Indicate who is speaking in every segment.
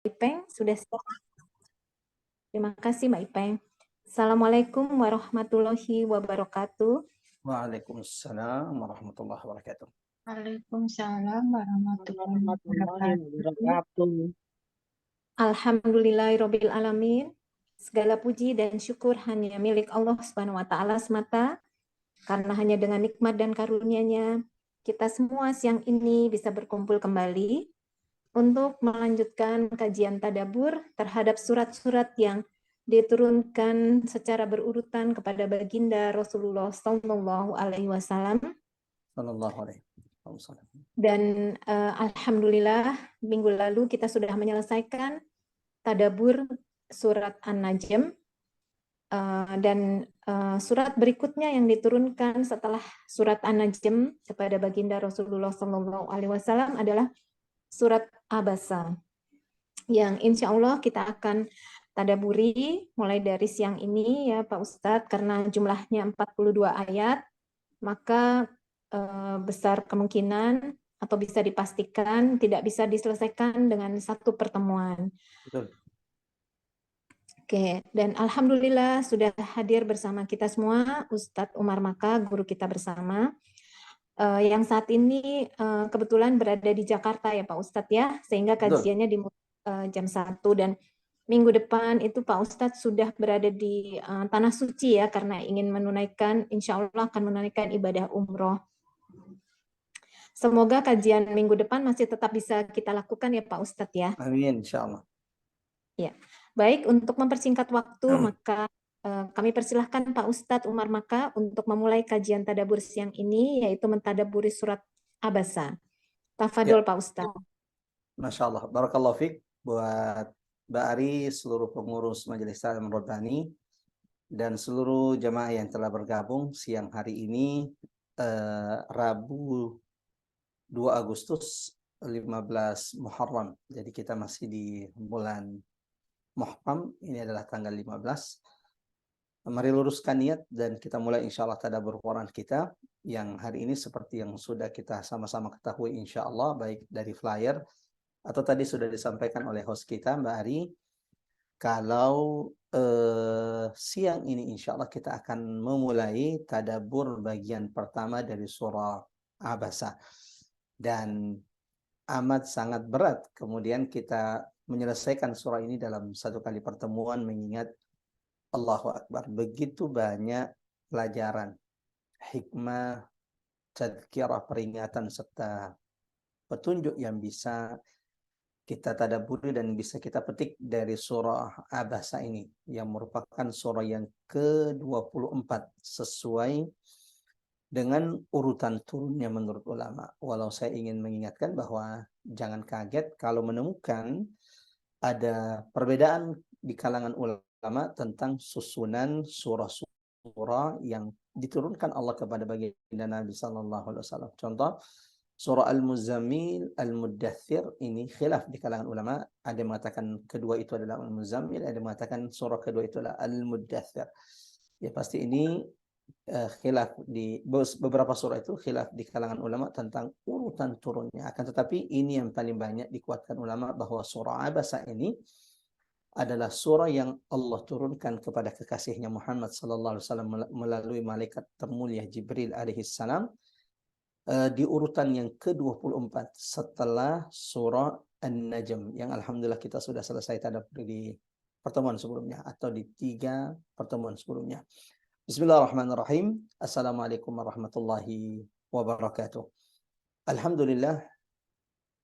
Speaker 1: Ipeng sudah siap. Terima kasih Mbak Ipeng. Assalamualaikum warahmatullahi wabarakatuh.
Speaker 2: Waalaikumsalam warahmatullahi wabarakatuh.
Speaker 3: Waalaikumsalam warahmatullahi wabarakatuh.
Speaker 4: wabarakatuh.
Speaker 1: Alhamdulillahirabbil alamin. Segala puji dan syukur hanya milik Allah Subhanahu wa taala semata, karena hanya dengan nikmat dan karunia-Nya kita semua siang ini bisa berkumpul kembali untuk melanjutkan kajian tadabbur terhadap surat-surat yang diturunkan secara berurutan kepada baginda Rasulullah Sallallahu Alaihi Wasallam.
Speaker 2: Sallallahu alaihi wasallam.
Speaker 1: Dan alhamdulillah minggu lalu kita sudah menyelesaikan tadabbur surat An-Najm, dan surat berikutnya yang diturunkan setelah surat An-Najm kepada baginda Rasulullah Sallallahu Alaihi Wasallam adalah surat Abasa, yang insya Allah kita akan tadaburi mulai dari siang ini ya Pak Ustadz, karena jumlahnya 42 ayat, maka besar kemungkinan atau bisa dipastikan tidak bisa diselesaikan dengan satu pertemuan.
Speaker 2: Betul.
Speaker 1: Oke, dan alhamdulillah sudah hadir bersama kita semua Ustadz Umar Maka, guru kita bersama, yang saat ini kebetulan berada di Jakarta ya Pak Ustadz ya, sehingga kajiannya dimulai jam 1, dan minggu depan itu Pak Ustadz sudah berada di Tanah Suci ya, karena ingin menunaikan, insya Allah akan menunaikan ibadah umroh. Semoga kajian minggu depan masih tetap bisa kita lakukan ya Pak Ustadz ya.
Speaker 2: Amin, insya Allah.
Speaker 1: Ya, baik, untuk mempersingkat waktu, maka kami persilahkan Pak Ustadz Umar Maka untuk memulai kajian tadabbur siang ini, yaitu mentadabburi surat Abasa. Tafadhol Pak Ustadz.
Speaker 2: Masya Allah. Barakallahu fiik buat Mbak Ari, seluruh pengurus Majelis Ta'lim Rabbani, dan seluruh jamaah yang telah bergabung siang hari ini, Rabu 2 Agustus 15 Muharram. Jadi kita masih di bulan Muharram, ini adalah tanggal 15. Mari luruskan niat dan kita mulai insya Allah tadabbur Quran kita yang hari ini seperti yang sudah kita sama-sama ketahui insya Allah, baik dari flyer atau tadi sudah disampaikan oleh host kita Mbak Ari. Kalau siang ini insya Allah kita akan memulai tadabbur bagian pertama dari surah Abasa, dan amat sangat berat kemudian kita menyelesaikan surah ini dalam satu kali pertemuan, mengingat Allahu Akbar, begitu banyak pelajaran, hikmah, tadzkirah, peringatan, serta petunjuk yang bisa kita tadabburi dan bisa kita petik dari surah Abasa ini, yang merupakan surah yang ke-24 sesuai dengan urutan turunnya menurut ulama. Walau saya ingin mengingatkan bahwa jangan kaget kalau menemukan ada perbedaan di kalangan ulama tentang susunan surah-surah yang diturunkan Allah kepada baginda Nabi sallallahu alaihi wasallam. Contoh, surah Al-Muzammil, Al-Muddathir, ini khilaf di kalangan ulama. Ada yang mengatakan kedua itu adalah Al-Muzammil, ada yang mengatakan surah kedua itu adalah Al-Muddathir. Ya pasti ini khilaf di beberapa surah itu, khilaf di kalangan ulama tentang urutan turunnya. Akan tetapi ini yang paling banyak dikuatkan ulama, bahwa surah Abasa ini adalah surah yang Allah turunkan kepada kekasihnya Muhammad sallallahu alaihi wasallam melalui malaikat termulia Jibril alaihi salam, di urutan yang ke-24 setelah surah An-Najm, yang alhamdulillah kita sudah selesai tadabbur di pertemuan sebelumnya atau di 3 pertemuan sebelumnya. Bismillahirrahmanirrahim. Assalamualaikum warahmatullahi wabarakatuh. Alhamdulillah.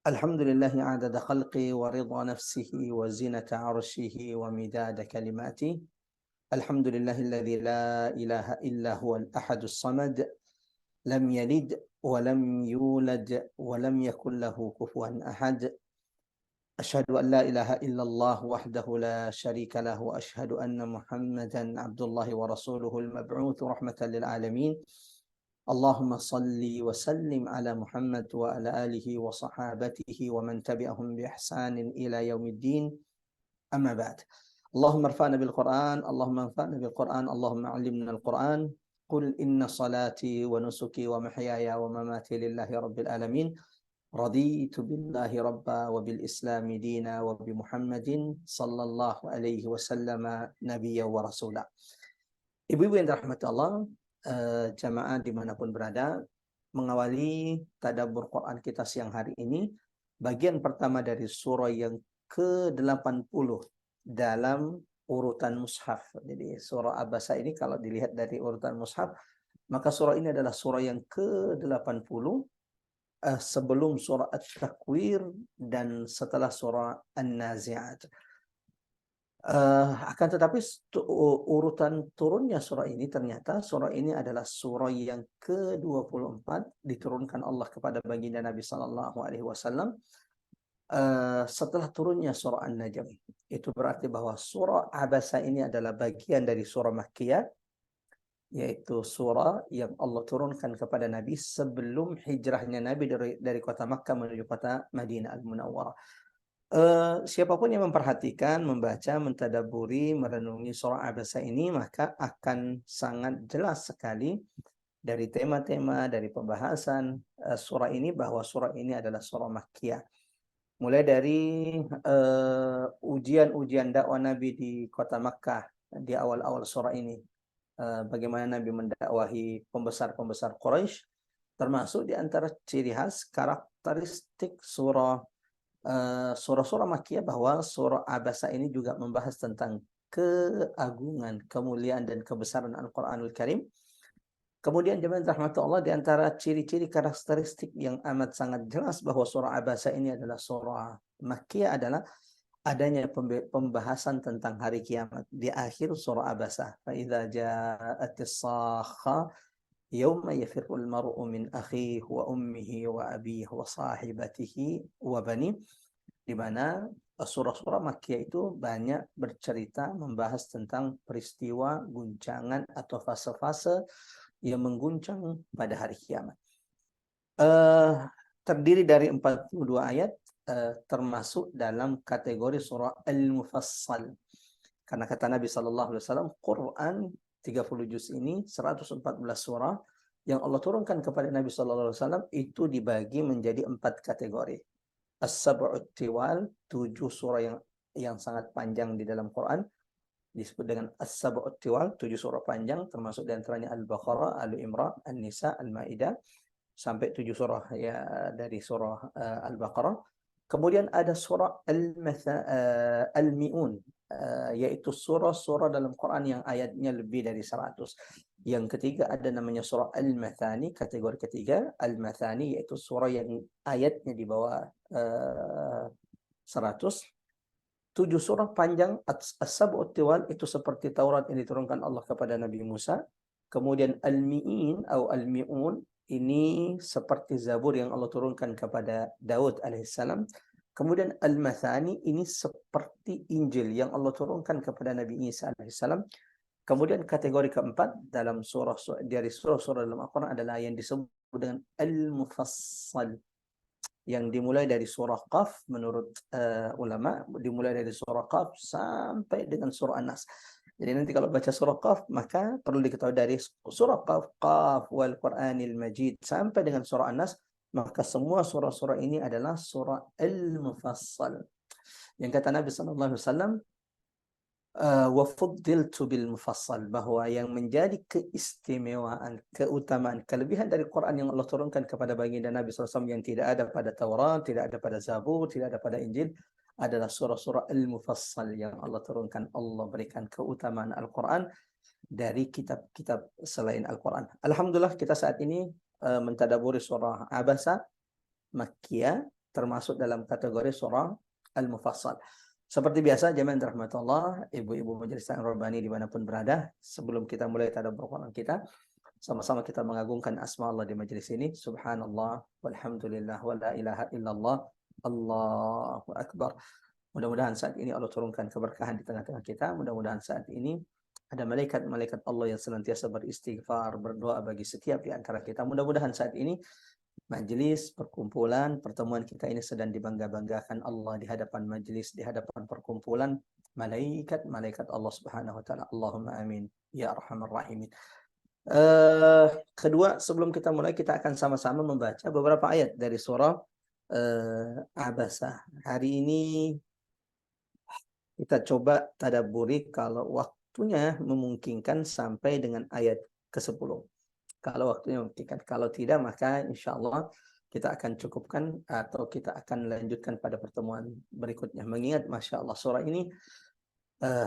Speaker 2: Alhamdulillahi adada khalqi wa ridha nafsihi wa zinata arshihi wa midada kalimati. Alhamdulillahilladzi la ilaha illa huwal ahadus samad. Lam yalid wa lam yulad wa lam yakul lahu kufuwan ahad. Asyhadu an la ilaha illallah wahdahu la syarika lahu wa asyhadu anna Muhammadan abdullahi wa rasuluhu al-mab'uts rahmatan lil alamin. Allahumma salli wa sallim ala Muhammad wa ala alihi wa sahabatihi wa man tabi'ahum bi ihsanin ila yaumiddin. Amma ba'd. Allahumma arfa'na bil Qur'an, Allahumma anfa'na bil Qur'an, Allahumma 'allimna al-Qur'an. Qul inna salati wa nusuki wa mahyaya wa mamati lillahi rabbil alamin. Raditu billahi rabba wa bil islami dina wa bi Muhammadin sallallahu alaihi wasallam nabiyya wa rasula. Ibu-ibu yang dirahmati Allah, jamaah dimanapun berada, mengawali tadabbur Quran kita siang hari ini, bagian pertama dari surah yang ke-80 dalam urutan mushaf. Jadi surah Abasa ini kalau dilihat dari urutan mushaf, maka surah ini adalah surah yang ke-80 sebelum surah At-Takwir dan setelah surah An-Nazi'at. Akan tetapi urutan turunnya surah ini, ternyata surah ini adalah surah yang ke-24 diturunkan Allah kepada baginda Nabi Sallallahu Alaihi Wasallam setelah turunnya surah An-Najm. Itu berarti bahwa surah Abasa ini adalah bagian dari surah Makkiyah, yaitu surah yang Allah turunkan kepada Nabi sebelum hijrahnya Nabi dari kota Makkah menuju kota Madinah Al-Munawwarah. Siapapun yang memperhatikan, membaca, mentadaburi, merenungi surah Abasa ini, maka akan sangat jelas sekali dari tema-tema, dari pembahasan surah ini, bahwa surah ini adalah surah Makkiyah. Mulai dari ujian-ujian dakwah Nabi di kota Makkah di awal-awal surah ini, bagaimana Nabi mendakwahi pembesar-pembesar Quraisy, termasuk di antara ciri khas karakteristik surah-surah Makkiyah bahwa surah Abasa ini juga membahas tentang keagungan, kemuliaan dan kebesaran Al-Qur'anul Karim. Kemudian jemaah rahmatullah, di antara ciri-ciri karakteristik yang amat sangat jelas bahwa surah Abasa ini adalah surah Makkiyah adalah adanya pembahasan tentang hari kiamat di akhir surah Abasa. Fa idza ja'atis sakha yauma yafirrul mar'u min akhihi wa ummihi wa abihi wa sahibatihi wa bani, di mana surah-surah Makkiyah itu banyak bercerita membahas tentang peristiwa, guncangan atau fase-fase yang mengguncang pada hari kiamat. Terdiri dari 42 ayat, termasuk dalam kategori surah Al-Mufassal. Karena kata Nabi SAW, Quran 30 juz ini 114 surah yang Allah turunkan kepada Nabi SAW itu dibagi menjadi 4 kategori. As-Sab'ut Tiwal, 7 surah yang sangat panjang di dalam Quran, disebut dengan As-Sab'ut Tiwal, 7 surah panjang, termasuk diantaranya Al-Baqarah, Al-Imran, An-Nisa, Al-Maidah, sampai 7 surah ya dari surah Al-Baqarah. Kemudian ada surah Al-Mi'un, yaitu surah-surah dalam Quran yang ayatnya lebih dari 100. Yang ketiga ada namanya surah Al-Mathani, kategori ketiga. Al-Mathani yaitu surah yang ayatnya di bawah 100. 7 surah panjang. As-Sab'ut Tiwal itu seperti Taurat yang diturunkan Allah kepada Nabi Musa. Kemudian Al-Mi'in atau Al-Mi'un ini seperti Zabur yang Allah turunkan kepada Daud alaihissalam. Kemudian Al-Mathani ini seperti Injil yang Allah turunkan kepada Nabi Isa alaihissalam. Kemudian kategori keempat dalam dari surah-surah dalam Al-Quran adalah yang disebut dengan Al-Mufassal, yang dimulai dari surah Qaf menurut ulama, dimulai dari surah Qaf sampai dengan surah An-Nas. Jadi nanti kalau baca surah Qaf, maka perlu diketahui dari surah Qaf wal Qur'anil Majid sampai dengan surah An-Nas, maka semua surah-surah ini adalah surah Al-Mufassal. Yang kata Nabi SAW, wa fuddiltu bil mufassal, bahwa yang menjadi keistimewaan, keutamaan, kelebihan dari Quran yang Allah turunkan kepada baginda Nabi SAW yang tidak ada pada Taurat, tidak ada pada Zabur, tidak ada pada Injil, adalah surah-surah Al-Mufassal yang Allah turunkan. Allah berikan keutamaan Al-Quran dari kitab-kitab selain Al-Quran. Alhamdulillah kita saat ini mentadaburi surah Abasa Makkiyah, termasuk dalam kategori surah Al-Mufassal. Seperti biasa, jemaah rahmatullah, ibu-ibu majelis taklim Rabbani dimanapun berada, sebelum kita mulai tadabbur Quran kita, sama-sama kita mengagungkan asma Allah di majelis ini. Subhanallah, walhamdulillah, wa la ilaha illallah, Allahu Akbar. Mudah-mudahan saat ini Allah turunkan keberkahan di tengah-tengah kita. Mudah-mudahan saat ini ada malaikat-malaikat Allah yang senantiasa beristighfar, berdoa bagi setiap di antara kita. Mudah-mudahan saat ini majelis, perkumpulan, pertemuan kita ini sedang dibangga-banggakan Allah di hadapan majelis, di hadapan perkumpulan malaikat-malaikat Allah Subhanahu wa taala. Allahumma amin ya arhamar rahimin. Kedua, sebelum kita mulai, kita akan sama-sama membaca beberapa ayat dari surah Abasa. Hari ini kita coba tadabburi kalau waktunya memungkinkan sampai dengan ayat ke-10. Kalau waktunya memungkinkan. Kalau tidak, maka insya Allah kita akan cukupkan atau kita akan lanjutkan pada pertemuan berikutnya. Mengingat, Masya Allah, surah ini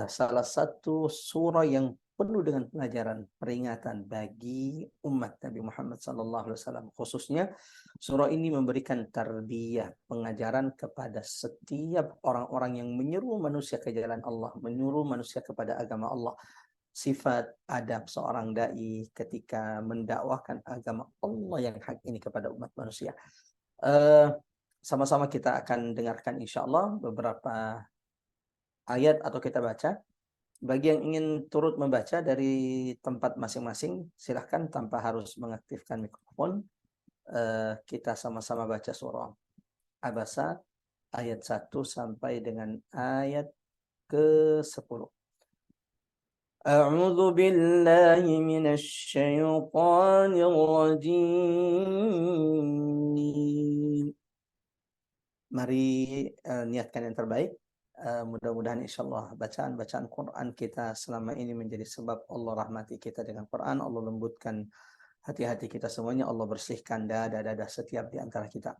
Speaker 2: salah satu surah yang penuh dengan pelajaran peringatan bagi umat Nabi Muhammad SAW. Khususnya surah ini memberikan tarbiyah, pengajaran kepada setiap orang-orang yang menyeru manusia ke jalan Allah, menyuruh manusia kepada agama Allah. Sifat adab seorang dai ketika mendakwahkan agama Allah yang hak ini kepada umat manusia. Sama-sama kita akan dengarkan insya Allah beberapa ayat atau kita baca. Bagi yang ingin turut membaca dari tempat masing-masing, silahkan tanpa harus mengaktifkan mikrofon. Kita sama-sama baca surah Abasa ayat 1 sampai dengan ayat ke-10. A'udzu billahi minasy syaithanir rajim. Mari niatkan yang terbaik. Mudah-mudahan insyaallah bacaan-bacaan Quran kita selama ini menjadi sebab Allah rahmati kita dengan Quran, Allah lembutkan hati-hati kita semuanya, Allah bersihkan dada-dada setiap di antara kita.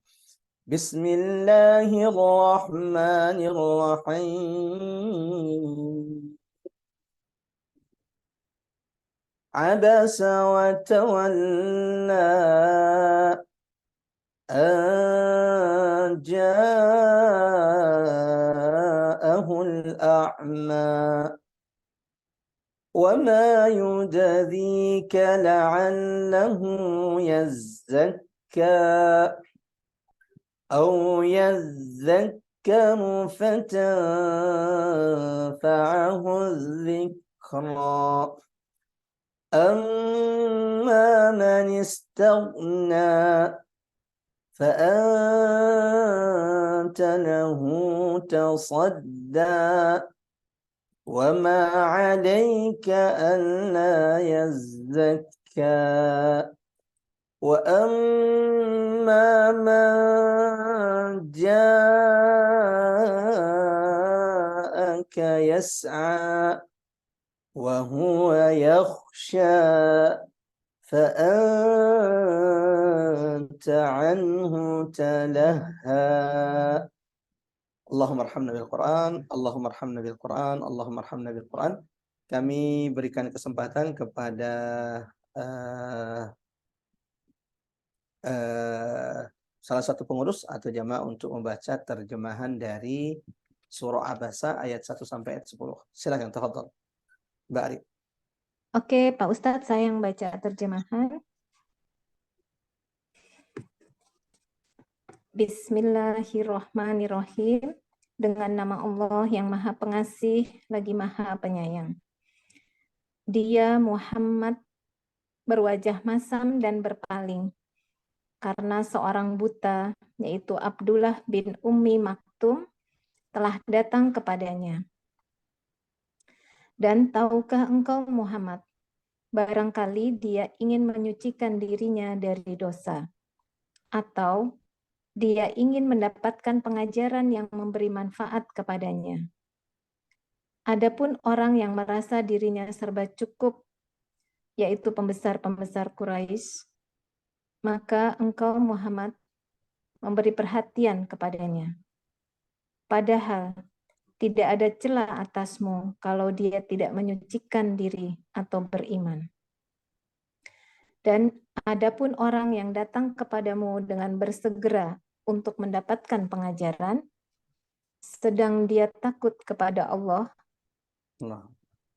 Speaker 2: Bismillahirrahmanirrahim. Abasa wa tawalla an الأعمى وما يدريك لعله يزكى أو يذكر فتنفعه الذكرى أما من استغنى فأنت له تصدى وما عليك ألا يزكى وأما من جاءك يسعى وهو يخشى فأنت عنه تلهى Allahumma arhamna bil Quran, Allahumma arhamna bil Quran, Allahumma arhamna bil Quran. Kami berikan kesempatan kepada salah satu pengurus atau jamaah untuk membaca terjemahan dari surah Abasa ayat 1 sampai ayat 10. Silakan, tafadhol. Mbak Ari.
Speaker 1: Oke, Pak Ustadz, saya yang baca terjemahan. Bismillahirrahmanirrahim. Dengan nama Allah yang Maha Pengasih lagi Maha Penyayang. Dia Muhammad berwajah masam dan berpaling karena seorang buta, yaitu Abdullah bin Ummi Maktum, telah datang kepadanya. Dan tahukah engkau Muhammad, barangkali dia ingin menyucikan dirinya dari dosa, atau dia ingin mendapatkan pengajaran yang memberi manfaat kepadanya. Adapun orang yang merasa dirinya serba cukup, yaitu pembesar-pembesar Quraisy, maka engkau Muhammad memberi perhatian kepadanya. Padahal tidak ada celah atasmu kalau dia tidak menyucikan diri atau beriman. Dan adapun orang yang datang kepadamu dengan bersegera untuk mendapatkan pengajaran, sedang dia takut kepada Allah,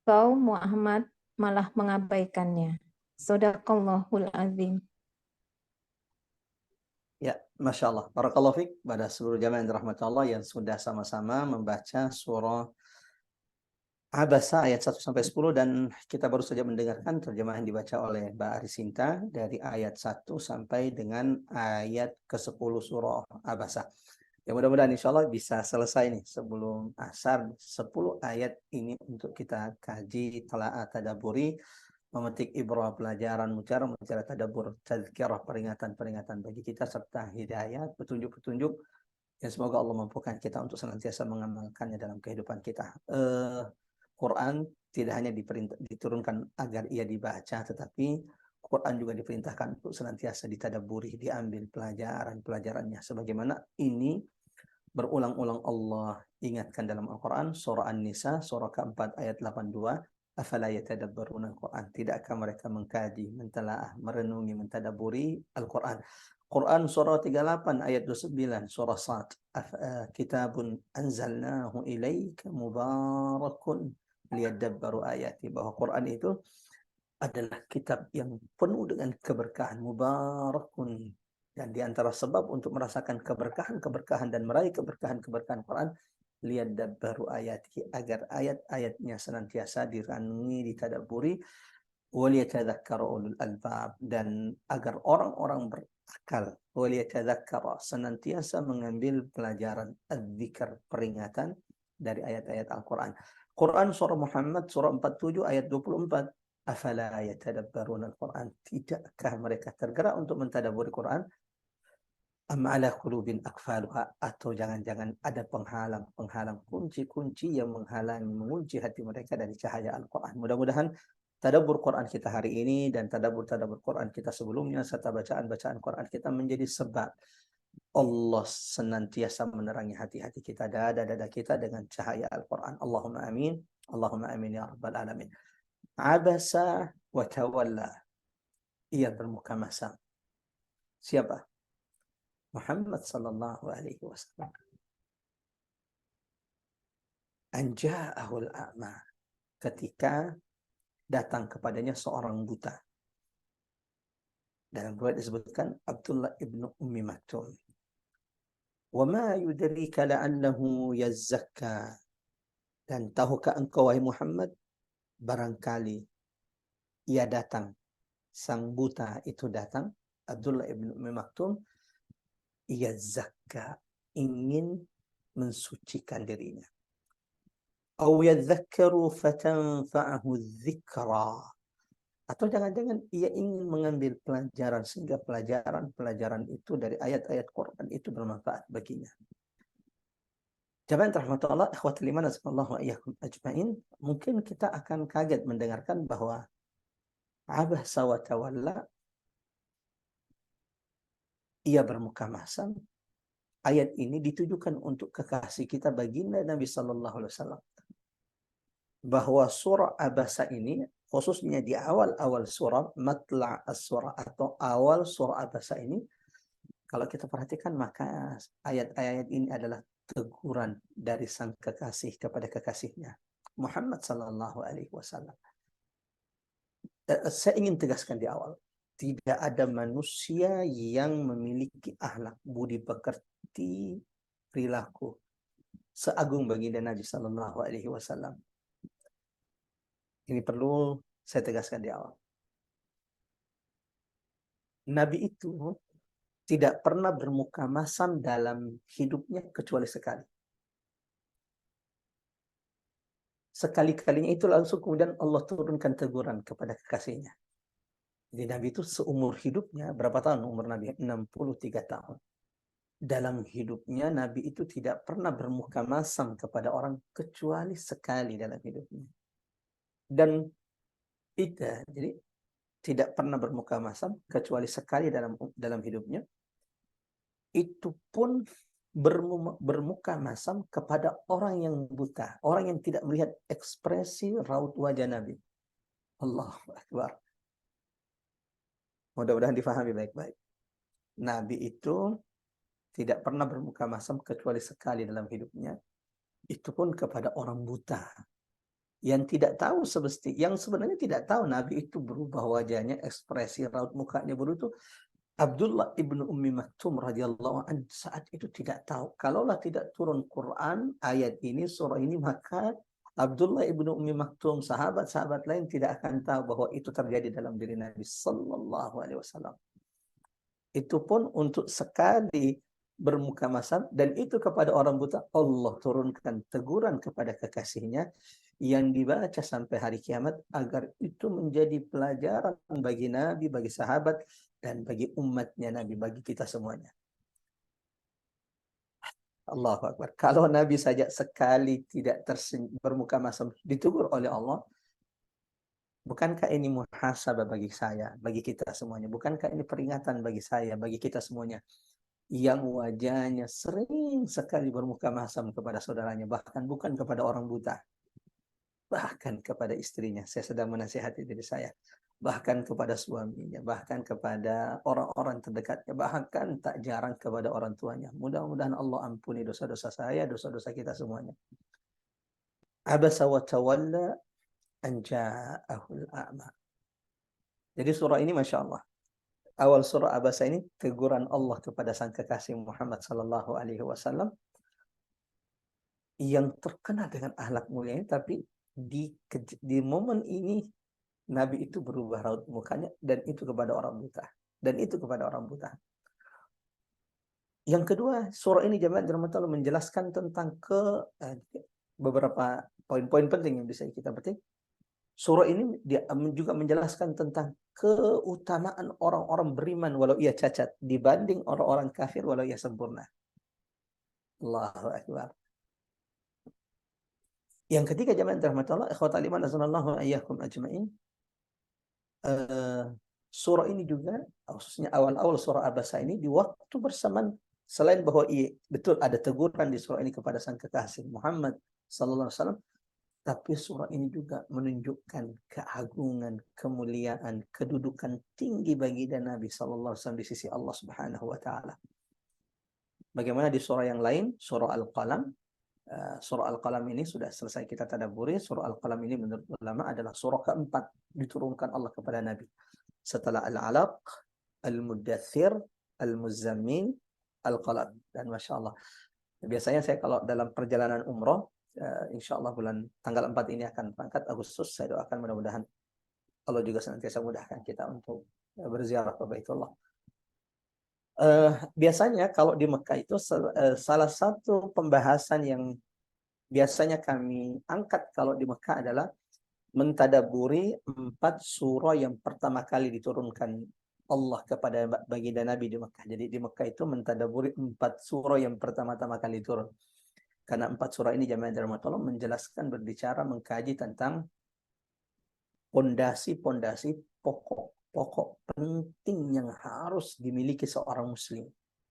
Speaker 1: kau Muhammad malah mengabaikannya. Shadaqallahul azim.
Speaker 2: Ya, Masya Allah. Barakallahu fiik pada seluruh jamaah yang dirahmati Allah yang sudah sama-sama membaca surah Abasa ayat 1 sampai 10 dan kita baru saja mendengarkan terjemahan dibaca oleh Mbak Arisinta dari ayat 1 sampai dengan ayat ke-10 surah Abasa. Ya mudah-mudahan insya Allah bisa selesai nih sebelum asar 10 ayat ini untuk kita kaji, telaah, tadaburi. memetik ibrah, pelajaran, mutiara tadabbur, tazkirah, peringatan-peringatan bagi kita, serta hidayat, petunjuk-petunjuk yang semoga Allah mampukan kita untuk senantiasa mengamalkannya dalam kehidupan kita. Quran tidak hanya diturunkan agar ia dibaca, tetapi Quran juga diperintahkan untuk senantiasa ditadaburi, diambil pelajaran-pelajarannya. Sebagaimana ini berulang-ulang Allah ingatkan dalam Al-Quran, surah An-Nisa, surah keempat ayat 82, afala yatadabbaruna Al-Quran. Tidakkah mereka mengkaji, mentelaah, merenungi, mentadaburi Al-Quran. Quran surah 38 ayat 29, surah Sad, kitabun anzalnahu ilaika mubarakun liyadabbaru ayati. Bahwa Quran itu adalah kitab yang penuh dengan keberkahan, mubarakun. Dan di antara sebab untuk merasakan keberkahan dan meraih keberkahan Quran, liyadabbaru ayati, agar ayat-ayatnya senantiasa direnungi, ditadaburi, waliyatadzakkara ulul albab, dan agar orang-orang berakal, waliyatadzakkara, senantiasa mengambil pelajaran, adzikr, peringatan dari ayat-ayat Al-Quran. Quran surah Muhammad surah 47 ayat 24, afala yatadabbaruna Al-Quran, tidakkah mereka tergerak untuk mentadaburi Quran? Am ala qulubin akfaluha, atau jangan-jangan ada penghalang kunci-kunci yang mengunci hati mereka dari cahaya Al-Quran. Mudah-mudahan tadabbur Quran kita hari ini dan tadabbur Quran kita sebelumnya serta bacaan-bacaan Quran kita menjadi sebab Allah senantiasa menerangi hati-hati kita, dada-dada kita dengan cahaya Al-Quran. Allahumma amin. Allahumma amin ya rabbal alamin. Abasa wa tawalla, ia bermuka masam. Siapa? Muhammad sallallahu alaihi wasallam. Anja'ahul a'ma, ketika datang kepadanya seorang buta. Dalam riwayat disebutkan Abdullah ibnu Ummi Maktum. Wa ma yudrika la'annahu yazzakka, dan tahukah engkau wahai Muhammad, barangkali ia datang, sang buta itu datang, Abdullah ibnu Ummi Maktum, ia zakka, ingin mensucikan dirinya. Aw yadhakkaru fatanfa'ahu dzikra, atau jangan-jangan ia ingin mengambil pelajaran sehingga pelajaran itu dari ayat-ayat Quran itu bermanfaat baginya. Jamaah rahmatullah, ikhwatul iman, sallallahu iyyakum ajmain. Mungkin kita akan kaget mendengarkan bahwa abasa wa tawalla, ia bermuka masam. Ayat ini ditujukan untuk kekasih kita baginda Nabi sallallahu alaihi wasallam. Bahwa surah Abasa ini, khususnya di awal-awal surah, matla' as-surah atau awal surah Abasa ini, kalau kita perhatikan maka ayat-ayat ini adalah teguran dari sang kekasih kepada kekasihnya, Muhammad sallallahu alaihi wasallam. Saya ingin tegaskan di awal, tidak ada manusia yang memiliki akhlak, budi pekerti, perilaku seagung baginda Nabi sallallahu alaihi wasallam. Ini perlu saya tegaskan di awal. Nabi itu tidak pernah bermuka masam dalam hidupnya kecuali sekali. Sekali-kalinya itu langsung kemudian Allah turunkan teguran kepada kekasihnya. Jadi Nabi itu seumur hidupnya, berapa tahun umur Nabi? 63 tahun. Dalam hidupnya Nabi itu tidak pernah bermuka masam kepada orang kecuali sekali dalam hidupnya. Dan jadi tidak pernah bermuka masam kecuali sekali dalam hidupnya. Itu pun bermuka masam kepada orang yang buta, orang yang tidak melihat ekspresi raut wajah Nabi. Allahu Akbar. Mudah-mudahan difahami baik-baik. Nabi itu tidak pernah bermuka masam kecuali sekali dalam hidupnya. Itu pun kepada orang buta yang tidak tahu yang sebenarnya tidak tahu Nabi itu berubah wajahnya, ekspresi raut mukanya berubah. Abdullah ibnu Ummi Maktum radhiyallahu anhu saat itu tidak tahu. Kalaulah tidak turun Quran ayat ini, surah ini, maka Abdullah ibnu Ummi Maktum, sahabat-sahabat lain tidak akan tahu bahwa itu terjadi dalam diri Nabi sallallahu alaihi wasallam. Itu pun untuk sekali bermuka masam, dan itu kepada orang buta Allah turunkan teguran kepada kekasihnya yang dibaca sampai hari kiamat, agar itu menjadi pelajaran bagi Nabi, bagi sahabat, dan bagi umatnya Nabi, bagi kita semuanya. Allahu Akbar. Kalau Nabi saja sekali tidak bermuka masam ditegur oleh Allah, bukankah ini muhasabah bagi saya, bagi kita semuanya? Bukankah ini peringatan bagi saya, bagi kita semuanya? Yang wajahnya sering sekali bermuka masam kepada saudaranya, bahkan bukan kepada orang buta, bahkan kepada istrinya. Saya sedang menasihati diri saya. Bahkan kepada suaminya, bahkan kepada orang-orang terdekatnya, bahkan tak jarang kepada orang tuanya. Mudah-mudahan Allah ampuni dosa-dosa saya, dosa-dosa kita semuanya. Abasa wa tawalla an ja'ahul a'ma. Jadi surah ini Masya Allah, awal surah Abasa ini teguran Allah kepada sang kekasih Muhammad sallallahu alaihi wasallam yang terkenal dengan akhlak mulianya, tapi di momen ini Nabi itu berubah raut mukanya, dan itu kepada orang buta. Dan itu kepada orang buta. Yang kedua, surah ini jemaah dirahmati menjelaskan tentang beberapa poin-poin penting yang bisa kita petik. Surah ini dia juga menjelaskan tentang keutamaan orang-orang beriman walau ia cacat dibanding orang-orang kafir walau ia sempurna. Allahu Akbar. Yang ketiga jemaah dirahmati Allah, ikhwatal iman azanallahu ayyakum ajmain. Surah ini juga, khususnya awal-awal surah Abasa ini, di waktu bersamaan, selain bahwa betul ada teguran di surah ini kepada sang kekasih Muhammad sallallahu alaihi wasallam, tapi surah ini juga menunjukkan keagungan, kemuliaan, kedudukan tinggi bagi Nabi sallallahu alaihi wasallam di sisi Allah Subhanahu wa taala. Bagaimana di surah yang lain, surah Al-Qalam, surah Al-Qalam ini sudah selesai kita tadabburi. Surah Al-Qalam ini menurut ulama adalah surah keempat diturunkan Allah kepada Nabi. Setelah Al-Alaq, Al-Muddathir, Al-Muzammil, Al-Qalam. Dan Masya Allah, biasanya saya kalau dalam perjalanan umroh, insya Allah tanggal 4 ini akan berangkat Agustus, saya doakan mudah-mudahan Allah juga senantiasa mudahkan kita untuk berziarah ke Baitullah. Biasanya kalau di Mekah itu salah satu pembahasan yang biasanya kami angkat kalau di Mekah adalah mentadaburi 4 surah yang pertama kali diturunkan Allah kepada baginda Nabi di Mekah. Jadi di Mekah itu mentadaburi 4 surah yang pertama-tama kali turun. Karena 4 surah ini jamaah dirahmati Allah menjelaskan, berbicara, mengkaji tentang pondasi-pondasi pokok penting yang harus dimiliki seorang muslim.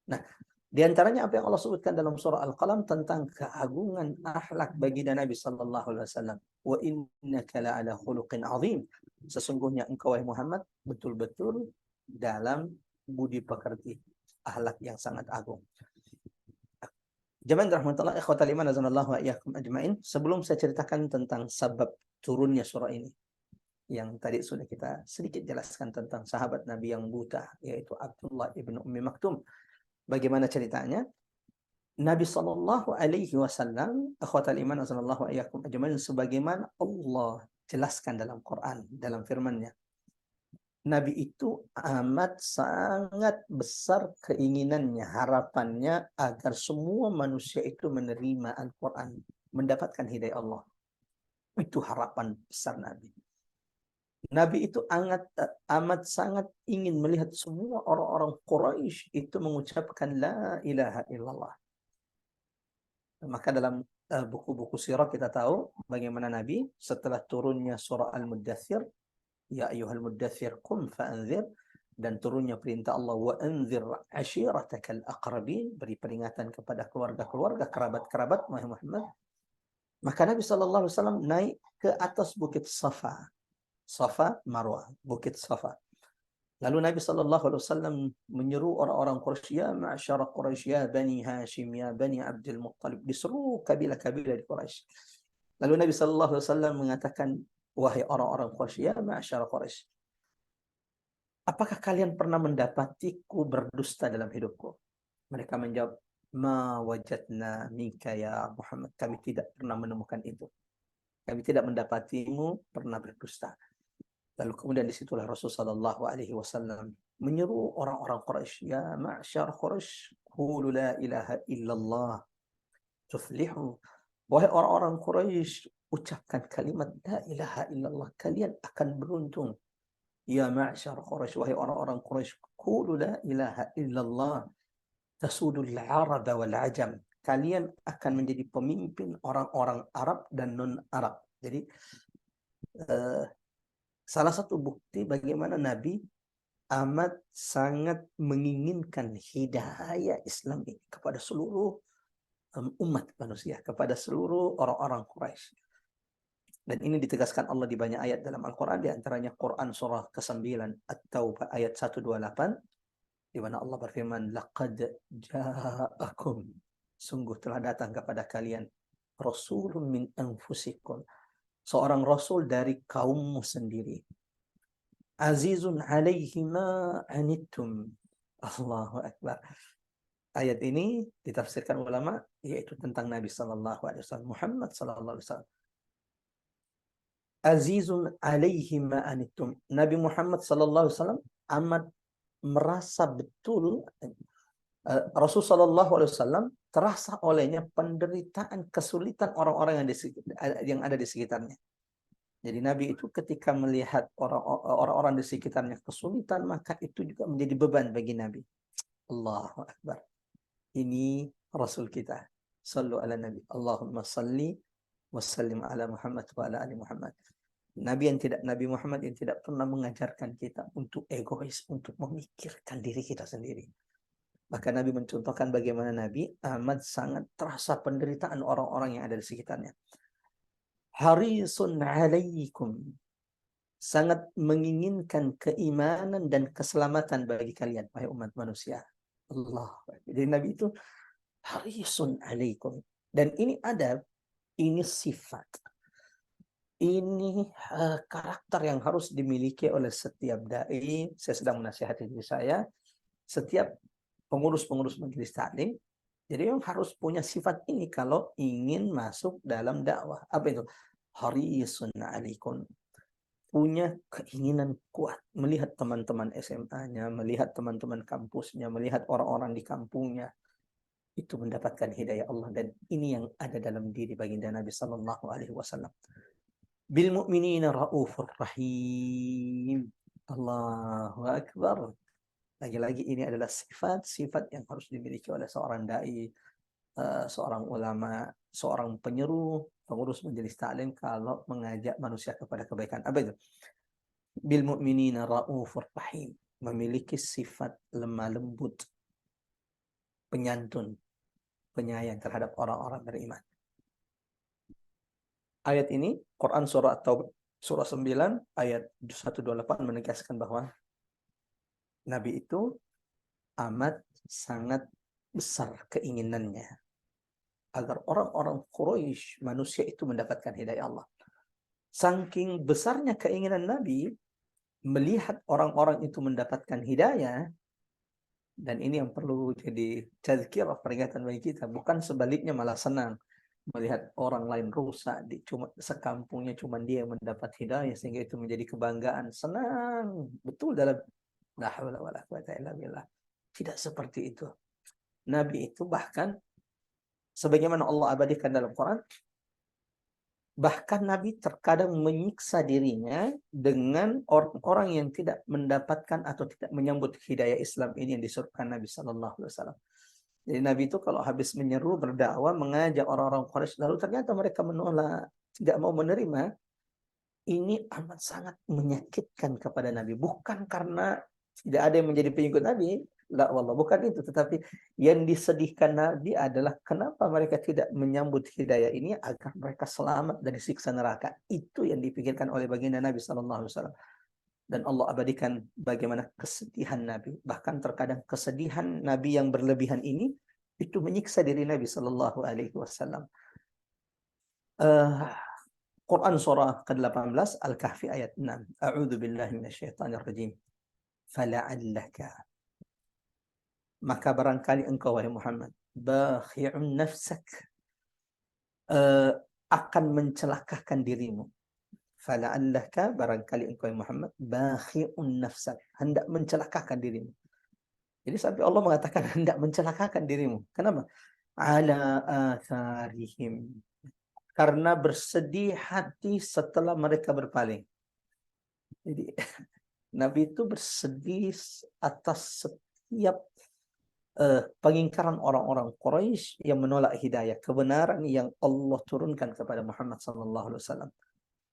Speaker 2: Nah, di antaranya apa yang Allah sebutkan dalam surah Al-Qalam tentang keagungan akhlak baginda Nabi sallallahu alaihi wasallam. Wa innaka la'ala khuluqin azim. Sesungguhnya engkau wahai Muhammad betul-betul dalam budi pekerti, akhlak yang sangat agung. Jemaah rahmatullah ikhwatal iman azanallahu wa iyyakum ajmain. Sebelum saya ceritakan tentang sebab turunnya surah ini, yang tadi sudah kita sedikit jelaskan tentang sahabat Nabi yang buta, yaitu Abdullah ibn Ummi Maktum. Bagaimana ceritanya? Nabi sallallahu alaihi wasallam, akhwatal iman azanallahu ayyakum ajmain, sebagaimana Allah jelaskan dalam Quran, dalam firman-Nya. Nabi itu amat sangat besar keinginannya, harapannya agar semua manusia itu menerima Al-Quran, mendapatkan hidayah Allah. Itu harapan besar Nabi. Nabi itu amat sangat ingin melihat semua orang-orang Quraisy itu mengucapkan la ilaha illallah. Maka dalam buku-buku sirah kita tahu bagaimana Nabi setelah turunnya surah Al-Muddathir, ya ayyuhal muddathir qum fa'anzir, dan turunnya perintah Allah wa anzir ashiratakal aqrabin, beri peringatan kepada keluarga-keluarga, kerabat-kerabat Muhammad. Maka Nabi sallallahu alaihi wasallam naik ke atas bukit Safa. Safa Marwah, bukit Safa. Lalu Nabi sallallahu alaihi wasallam menyeru orang-orang Quraisy, ya ma'syara Quraisy, ya Bani Hashim, ya Bani Abdul Muttalib, diseru kabilah-kabilah di Quraisy. Lalu Nabi sallallahu alaihi wasallam mengatakan, wahai orang-orang Quraisy, ya ma'syara Quraisy, apakah kalian pernah mendapatiku berdusta dalam hidupku? Mereka menjawab, ma wajadna minka ya Muhammad, kami tidak pernah menemukan itu. Kami tidak mendapatimu pernah berdusta. Lalu kemudian disitulah Rasulullah sallallahu alaihi wasallam menyeru orang-orang Quraisy, ya ma'syar Quraisy, qulu la ilaha illallah tuflihu. Wahai orang-orang Quraisy, ucapkan kalimat la ilaha illallah, kalian akan beruntung. Ya ma'syar Quraisy, wahai orang-orang Quraisy, qulu la ilaha illallah tasudul Arab wal ajam. Kalian akan menjadi pemimpin orang-orang Arab dan non-Arab. Jadi salah satu bukti bagaimana Nabi amat sangat menginginkan hidayah Islam ini kepada seluruh umat manusia, kepada seluruh orang-orang Quraisy. Dan ini ditegaskan Allah di banyak ayat dalam Al-Quran, di antaranya Quran surah ke-9 At-Taubah ayat 128, di mana Allah berfirman, laqad ja'akum, sungguh telah datang kepada kalian rasulun min anfusikum, seorang rasul dari kaummu sendiri, azizun alaihi ma anittum. Allahu Akbar. Ayat ini ditafsirkan ulama yaitu tentang Nabi sallallahu alaihi wasallam, Muhammad sallallahu alaihi wasallam. Azizun alaihi ma anittum. Nabi Muhammad sallallahu alaihi wasallam amat merasa betul Rasul sallallahu alaihi wasallam terasa olehnya penderitaan, kesulitan orang-orang yang ada di sekitarnya. Jadi Nabi itu ketika melihat orang-orang di sekitarnya kesulitan, maka itu juga menjadi beban bagi Nabi. Allahu Akbar. Ini Rasul kita. Sallu ala Nabi. Allahumma salli wa sallim ala Muhammad wa ala ali Muhammad. Nabi Muhammad yang tidak pernah mengajarkan kita untuk egois, untuk memikirkan diri kita sendiri. Maka Nabi mencontohkan bagaimana Nabi amat sangat terasa penderitaan orang-orang yang ada di sekitarnya. Harisun alaikum, sangat menginginkan keimanan dan keselamatan bagi kalian, wahai umat manusia. Allah. Jadi Nabi itu harisun alaikum. Dan ini sifat. Ini karakter yang harus dimiliki oleh setiap dai. Saya sedang menasihati diri saya. Setiap pengurus-pengurus majelis taklim. Jadi yang harus punya sifat ini kalau ingin masuk dalam dakwah. Apa itu? Harisun alaikum. Punya keinginan kuat. Melihat teman-teman SMA-nya, melihat teman-teman kampusnya, melihat orang-orang di kampungnya. Itu mendapatkan hidayah Allah. Dan ini yang ada dalam diri baginda Nabi Sallallahu Alaihi Wasallam. Bil mu'minina raufur rahim. Allahu Akbar. Lagi-lagi ini adalah sifat-sifat yang harus dimiliki oleh seorang dai, seorang ulama, seorang penyeru, pengurus majelis taklim kalau mengajak manusia kepada kebaikan. Apa itu? Bil mu'minina raufur rahim. Memiliki sifat lemah lembut, penyantun, penyayang terhadap orang-orang beriman. Ayat ini, Quran surah At-Taubah surah 9 ayat 128 menegaskan bahwa Nabi itu amat sangat besar keinginannya agar orang-orang Quraisy, manusia itu mendapatkan hidayah Allah. Saking besarnya keinginan Nabi melihat orang-orang itu mendapatkan hidayah, dan ini yang perlu jadi tazkirah, peringatan bagi kita, bukan sebaliknya malah senang melihat orang lain rusak, cuma sekampungnya cuma dia yang mendapat hidayah sehingga itu menjadi kebanggaan, senang betul dalam la haula wala quwata illa billah. Tidak seperti itu. Nabi itu bahkan sebagaimana Allah abadikan dalam Quran, bahkan Nabi terkadang menyiksa dirinya dengan orang-orang yang tidak mendapatkan atau tidak menyambut hidayah Islam ini yang disuruhkan Nabi sallallahu alaihi wasallam. Jadi Nabi itu kalau habis menyeru, berdakwah, mengajak orang-orang Quraisy, lalu ternyata mereka menolak, tidak mau menerima, ini amat sangat menyakitkan kepada Nabi. Bukan karena tidak ada yang menjadi pengikut Nabi, la wallah, bukan itu. Tetapi yang disedihkan Nabi adalah kenapa mereka tidak menyambut hidayah ini agar mereka selamat dari siksa neraka. Itu yang dipikirkan oleh baginda Nabi sallallahu alaihi wasallam. Dan Allah abadikan bagaimana kesedihan Nabi. Bahkan terkadang kesedihan Nabi yang berlebihan ini itu menyiksa diri Nabi sallallahu alaihi wasallam. Quran surah ke-18 Al-Kahfi ayat 6. A'udzu billahi minasyaitonir rajim. Fala'allaka, maka barangkali engkau wahai Muhammad, bakhi'un nafsak, akan mencelakakan dirimu. Fala'allaka, barangkali engkau Muhammad, bakhi'un nafsak, hendak mencelakakan dirimu. Jadi sampai Allah mengatakan hendak mencelakakan dirimu. Kenapa? Ala atharihim. Karena bersedih hati setelah mereka berpaling. Jadi Nabi itu bersedih atas setiap pengingkaran orang-orang Quraisy yang menolak hidayah, kebenaran yang Allah turunkan kepada Muhammad sallallahu alaihi wasallam.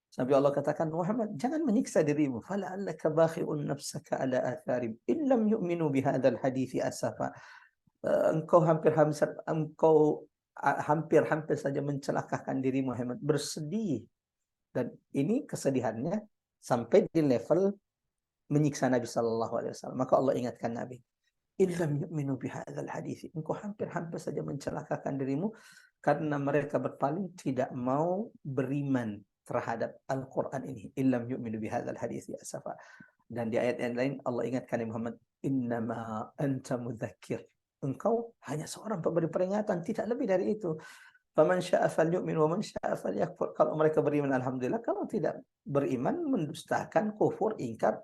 Speaker 2: Sampai Allah katakan, Muhammad, jangan menyiksa dirimu. Fala'allaka bakhi'un nafsaka ala atharim in lam yu'minu bihadzal hadithi asafa. Engkau hampir saja mencelakakan dirimu, Muhammad. Bersedih. Dan ini kesedihannya sampai di level menyiksa Nabi sallallahu alaihi wasallam. Maka Allah ingatkan Nabi, illam yu'minu bihadzal hadits. Engkau hampir saja mencelakakan dirimu karena mereka berpaling, tidak mau beriman terhadap Al-Qur'an ini. Illam yu'minu bihadzal hadits asafa. Dan di ayat yang lain Allah ingatkan Muhammad, innama anta mudzakir. Engkau hanya seorang pemberi peringatan, tidak lebih dari itu. Faman syaa'a falyu'min wa man syaa'a falyakfur. Kalau mereka beriman alhamdulillah, kalau tidak beriman, mendustakan, kufur, ingkar,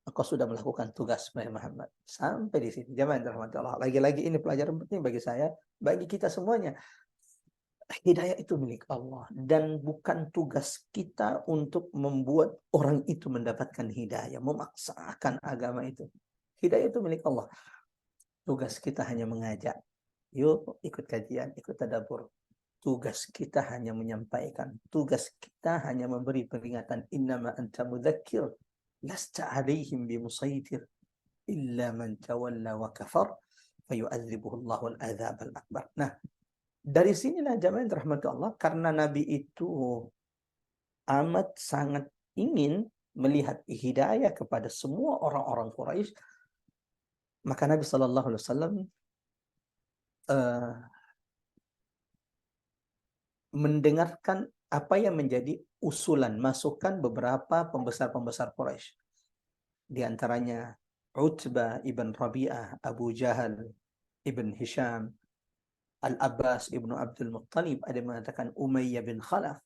Speaker 2: engkau sudah melakukan tugas Muhammad. Sampai di sini. Jamaah dirahmati Allah. Lagi-lagi ini pelajaran penting bagi saya, bagi kita semuanya. Hidayah itu milik Allah dan bukan tugas kita untuk membuat orang itu mendapatkan hidayah, memaksakan agama itu. Hidayah itu milik Allah. Tugas kita hanya mengajak. Yuk ikut kajian, ikut tadabbur. Tugas kita hanya menyampaikan. Tugas kita hanya memberi peringatan. Innama anta mudzakir. Lasta alaihim bimusaitir illa man tawalla wa kafar fayu'adzibuhu Allahu al-'adzab al-akbar. Nah, dari sinilah jamaah yang dirahmati Allah, karena Nabi itu amat sangat ingin melihat hidayah kepada semua orang-orang Quraisy, maka Nabi sallallahu alaihi wasallam mendengarkan apa yang menjadi usulan, masukan beberapa pembesar-pembesar Quraisy. Di antaranya Utbah ibn Rabi'ah, Abu Jahal ibn Hisham, Al-Abbas ibn Abdul Muttalib, ada yang mengatakan Umayyah bin Khalaf,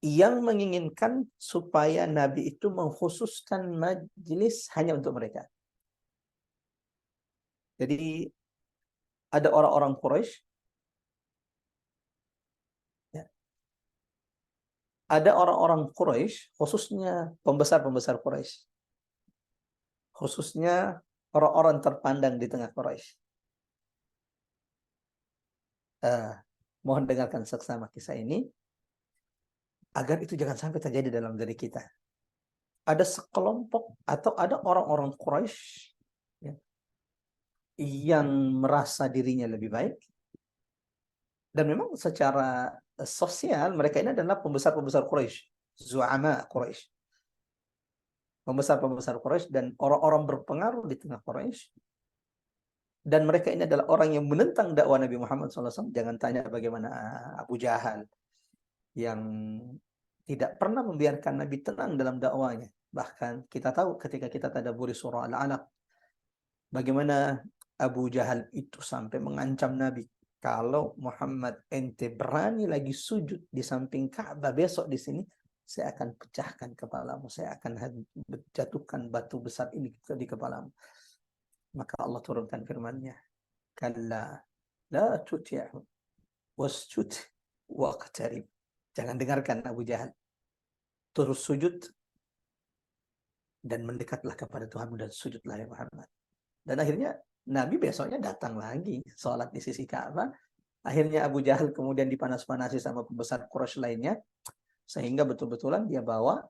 Speaker 2: yang menginginkan supaya Nabi itu mengkhususkan majlis hanya untuk mereka. Jadi ada orang-orang Quraisy, ada orang-orang Quraisy, khususnya pembesar-pembesar Quraisy, khususnya orang-orang terpandang di tengah Quraisy. Mohon dengarkan seksama kisah ini, agar itu jangan sampai terjadi dalam diri kita. Ada sekelompok atau ada orang-orang Quraisy ya, yang merasa dirinya lebih baik, dan memang secara sosial mereka ini adalah pembesar-pembesar Quraisy, zu'ama Quraisy, pembesar-pembesar Quraisy dan orang-orang berpengaruh di tengah Quraisy. Dan mereka ini adalah orang yang menentang dakwah Nabi Muhammad SAW. Jangan tanya bagaimana Abu Jahal yang tidak pernah membiarkan Nabi tenang dalam dakwanya. Bahkan kita tahu ketika kita tadabburi surah Al-Alaq, bagaimana Abu Jahal itu sampai mengancam Nabi, kalau Muhammad ente berani lagi sujud di samping Ka'bah besok di sini, saya akan pecahkan kepalamu, saya akan jatuhkan batu besar ini di kepalamu. Maka Allah turunkan firman-Nya, kalla la tuti'hu wasjud waqtarib. Jangan dengarkan Abu Jahal. Terus sujud dan mendekatlah kepada Tuhanmu dan sujudlah ya Muhammad. Dan akhirnya Nabi besoknya datang lagi sholat di sisi Ka'bah. Akhirnya Abu Jahal kemudian dipanas-panasi sama pembesar Quraisy lainnya, sehingga betul-betulan dia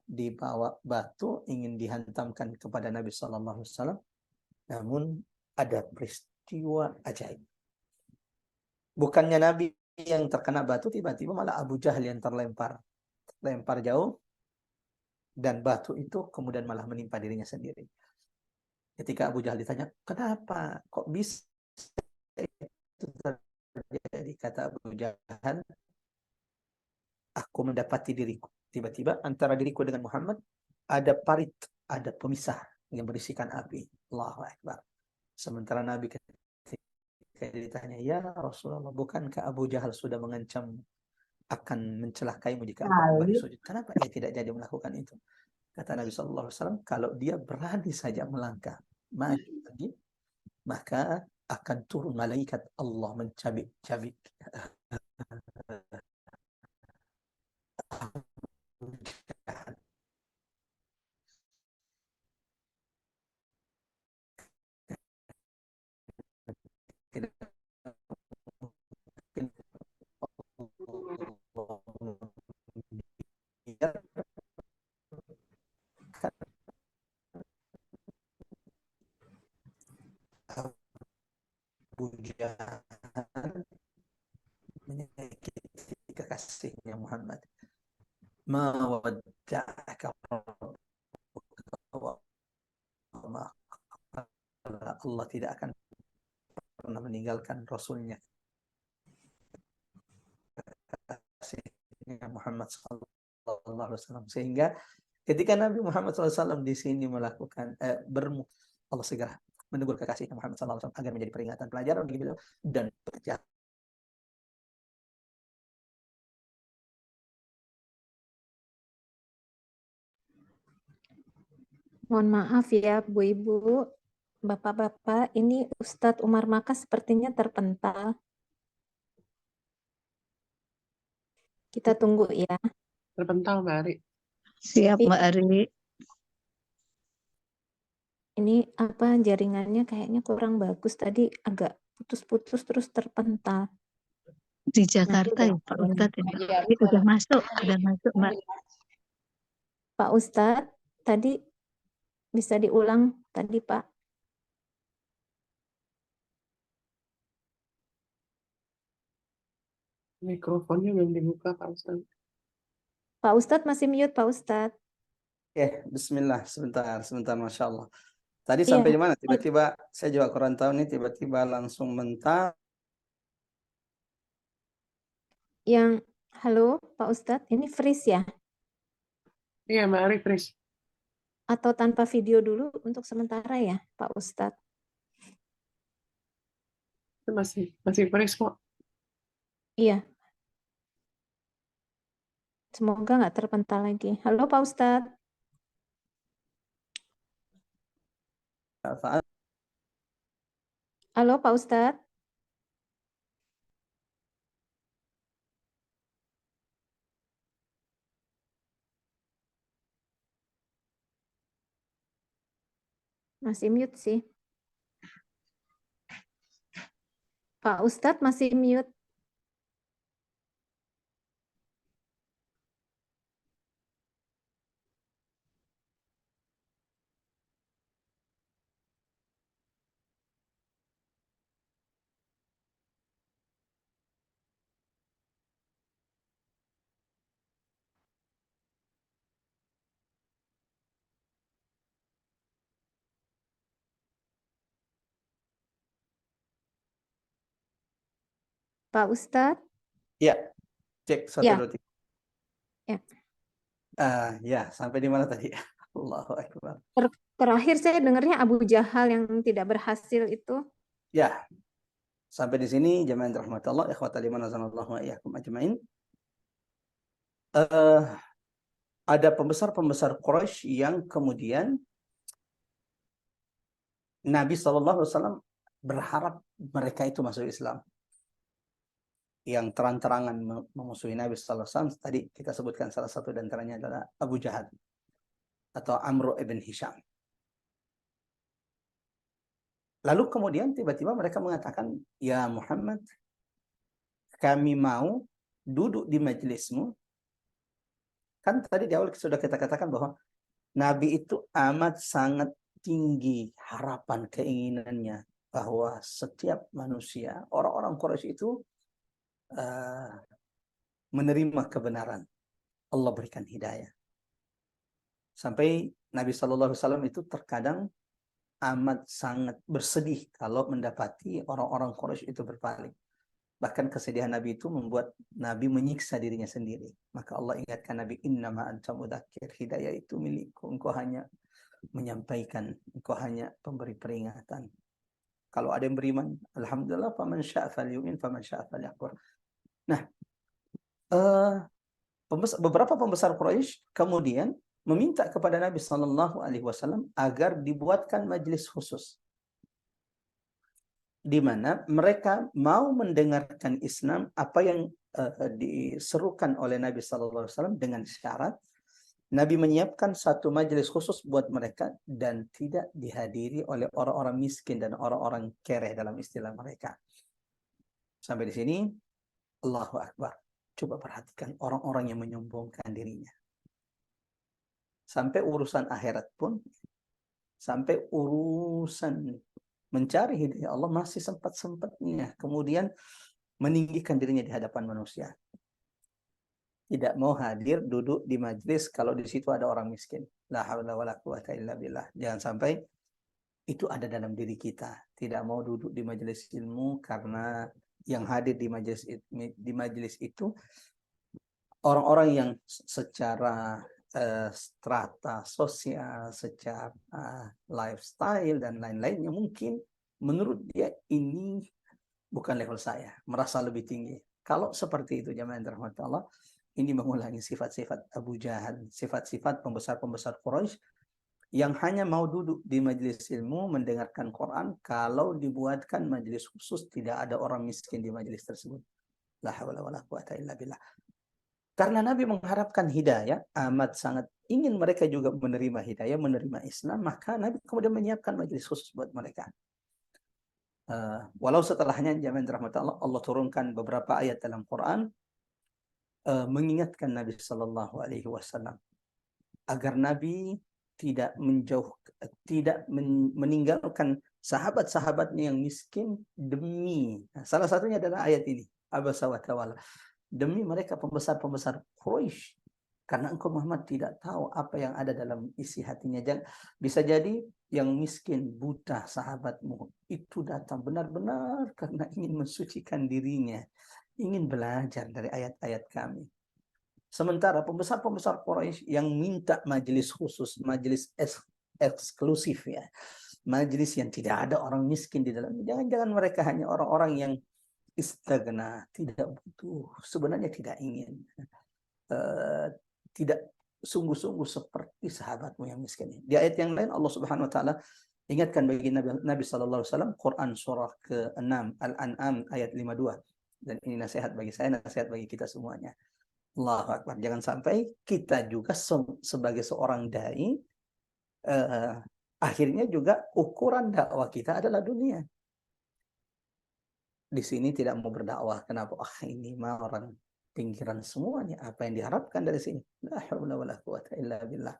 Speaker 2: dibawa batu ingin dihantamkan kepada Nabi sallallahu alaihi wasallam. Namun ada peristiwa ajaib. Bukannya Nabi yang terkena batu, tiba-tiba malah Abu Jahal yang terlempar jauh, dan batu itu kemudian malah menimpa dirinya sendiri. Ketika Abu Jahal ditanya, kenapa kok bisa itu terjadi? Kata Abu Jahal, aku mendapati diriku. Tiba-tiba antara diriku dengan Muhammad ada parit, ada pemisah yang berisikan api. Allahu Akbar. Sementara Nabi ketika ditanya, ya Rasulullah, bukankah Abu Jahal sudah mengancam akan mencelakaimu jika engkau kembali sujud? Kenapa dia tidak jadi melakukan itu? Kata Nabi SAW, kalau dia berani saja melangkah maju lagi, maka akan turun malaikat Allah mencabik-cabik Abu Jahal menyakiti kekasihnya Muhammad. Ma wadda'aka rabbuka wa ma qala. Allah tidak akan pernah meninggalkan Rasulnya, kekasihnya Muhammad sallallahu alaihi wasallam. Sehingga ketika Nabi Muhammad SAW di sini melakukan Allah segera menegur kekasihnya Muhammad SAW agar menjadi peringatan pelajaran bagi beliau dan berjalan.
Speaker 1: Mohon maaf ya Bu Ibu, Bapak-bapak, ini Ustadz Umar Makas sepertinya terpental. Kita tunggu ya.
Speaker 3: Terpental Mbak Ari.
Speaker 4: Siap Mbak Ari.
Speaker 1: Ini apa jaringannya kayaknya kurang bagus tadi, agak putus-putus terus terpental.
Speaker 4: Di Jakarta ya Pak Ustadz ya. Ini udah masuk Mbak.
Speaker 1: Pak Ustadz, tadi bisa diulang tadi Pak.
Speaker 3: Mikrofonnya belum dibuka Pak Ustadz.
Speaker 1: Pak Ustadz masih mute Pak Ustadz.
Speaker 2: Bismillah, sebentar, Masya Allah. Tadi
Speaker 1: Iya.
Speaker 2: sampai di mana? Tiba-tiba saya juga kurang tahu nih, tiba-tiba langsung mentah.
Speaker 1: Yang halo Pak Ustadz, ini freeze ya?
Speaker 3: Iya Mbak Ari, Pris.
Speaker 1: Atau tanpa video dulu untuk sementara ya Pak Ustadz?
Speaker 3: Itu masih Pris kok.
Speaker 1: Iya. Semoga nggak terpental lagi. Halo Pak Ustadz. Halo Pak Ustadz. Masih mute sih. Pak Ustadz masih mute. Pak Ustadz.
Speaker 2: Ya, cek 1,
Speaker 1: Ya.
Speaker 2: 2, 3.
Speaker 1: Ya.
Speaker 2: Ya, sampai di mana tadi? Allahu Akbar.
Speaker 1: Terakhir saya dengarnya Abu Jahal yang tidak berhasil itu.
Speaker 2: Ya, sampai di sini jamaah rahmatullah, ikhwatal iman azanallahu wa iyyakum ajmain. Ada pembesar-pembesar Quraisy yang kemudian Nabi SAW berharap mereka itu masuk Islam. Yang terang-terangan memusuhi Nabi SAW, tadi kita sebutkan salah satu di antaranya adalah Abu Jahal atau Amr ibn Hisham. Lalu kemudian tiba-tiba mereka mengatakan, ya Muhammad, kami mau duduk di majelismu. Kan tadi di awal sudah kita katakan bahwa Nabi itu amat sangat tinggi harapan keinginannya bahwa setiap manusia, orang-orang Quraisy itu menerima kebenaran. Allah berikan hidayah. Sampai Nabi SAW itu terkadang amat sangat bersedih kalau mendapati orang-orang Quraisy itu berpaling. Bahkan kesedihan Nabi itu membuat Nabi menyiksa dirinya sendiri. Maka Allah ingatkan Nabi, innama anta mudzakir, hidayah itu milikku, engkau hanya menyampaikan, engkau hanya pemberi peringatan. Kalau ada yang beriman, alhamdulillah, faman syaa falyu'min, faman syaa falyakfur. Nah, beberapa pembesar Quraisy kemudian meminta kepada Nabi SAW agar dibuatkan majelis khusus di mana mereka mau mendengarkan Islam apa yang diserukan oleh Nabi SAW dengan syarat Nabi menyiapkan satu majelis khusus buat mereka dan tidak dihadiri oleh orang-orang miskin dan orang-orang kere dalam istilah mereka. Sampai di sini, Allahu Akbar. Coba perhatikan orang-orang yang menyombongkan dirinya. Sampai urusan akhirat pun, sampai urusan mencari hidayah Allah masih sempat-sempatnya. Kemudian meninggikan dirinya di hadapan manusia. Tidak mau hadir duduk di majelis kalau di situ ada orang miskin. La haula wala quwata illa billah. Jangan sampai itu ada dalam diri kita. Tidak mau duduk di majelis ilmu karena yang hadir di majelis itu orang-orang yang secara strata sosial, secara lifestyle dan lain-lainnya mungkin menurut dia ini bukan level saya, merasa lebih tinggi. Kalau seperti itu jamaah yang dirahmati Allah, ini mengulangi sifat-sifat Abu Jahal, sifat-sifat pembesar-pembesar Quraisy yang hanya mau duduk di majelis ilmu mendengarkan Quran kalau dibuatkan majelis khusus tidak ada orang miskin di majelis tersebut. La haula wala quwata illa billah. Karena Nabi mengharapkan hidayah, amat sangat ingin mereka juga menerima hidayah, menerima Islam, maka Nabi kemudian menyiapkan majelis khusus buat mereka. Walau setelahnya jamaah dirahmati Allah, Allah turunkan beberapa ayat dalam Quran mengingatkan Nabi Sallallahu Alaihi Wasallam agar Nabi tidak meninggalkan sahabat-sahabatnya yang miskin demi salah satunya adalah ayat ini abasa wa tawalla, demi mereka pembesar-pembesar Quraisy, karena engkau Muhammad tidak tahu apa yang ada dalam isi hatinya. Bisa jadi yang miskin buta sahabatmu itu datang benar-benar karena ingin mensucikan dirinya, ingin belajar dari ayat-ayat kami. Sementara pembesar-pembesar Quraisy yang minta majelis khusus, majelis eksklusif ya, majelis yang tidak ada orang miskin di dalamnya. Jangan-jangan mereka hanya orang-orang yang istagna, tidak butuh, sebenarnya tidak ingin, tidak sungguh-sungguh seperti sahabatmu yang miskin. Di ayat yang lain Allah Subhanahu Wa Taala ingatkan bagi Nabi Sallallahu Alaihi Wasallam, Quran surah ke-6 Al-An'am ayat 52. Dan ini nasihat bagi saya, nasihat bagi kita semuanya. Allahu Akbar. Jangan sampai kita juga sebagai seorang dai akhirnya juga ukuran dakwah kita adalah dunia. Di sini tidak mau berdakwah. Kenapa? Ini mah orang pinggiran semuanya. Apa yang diharapkan dari sini? La haula wala quwata illa billah.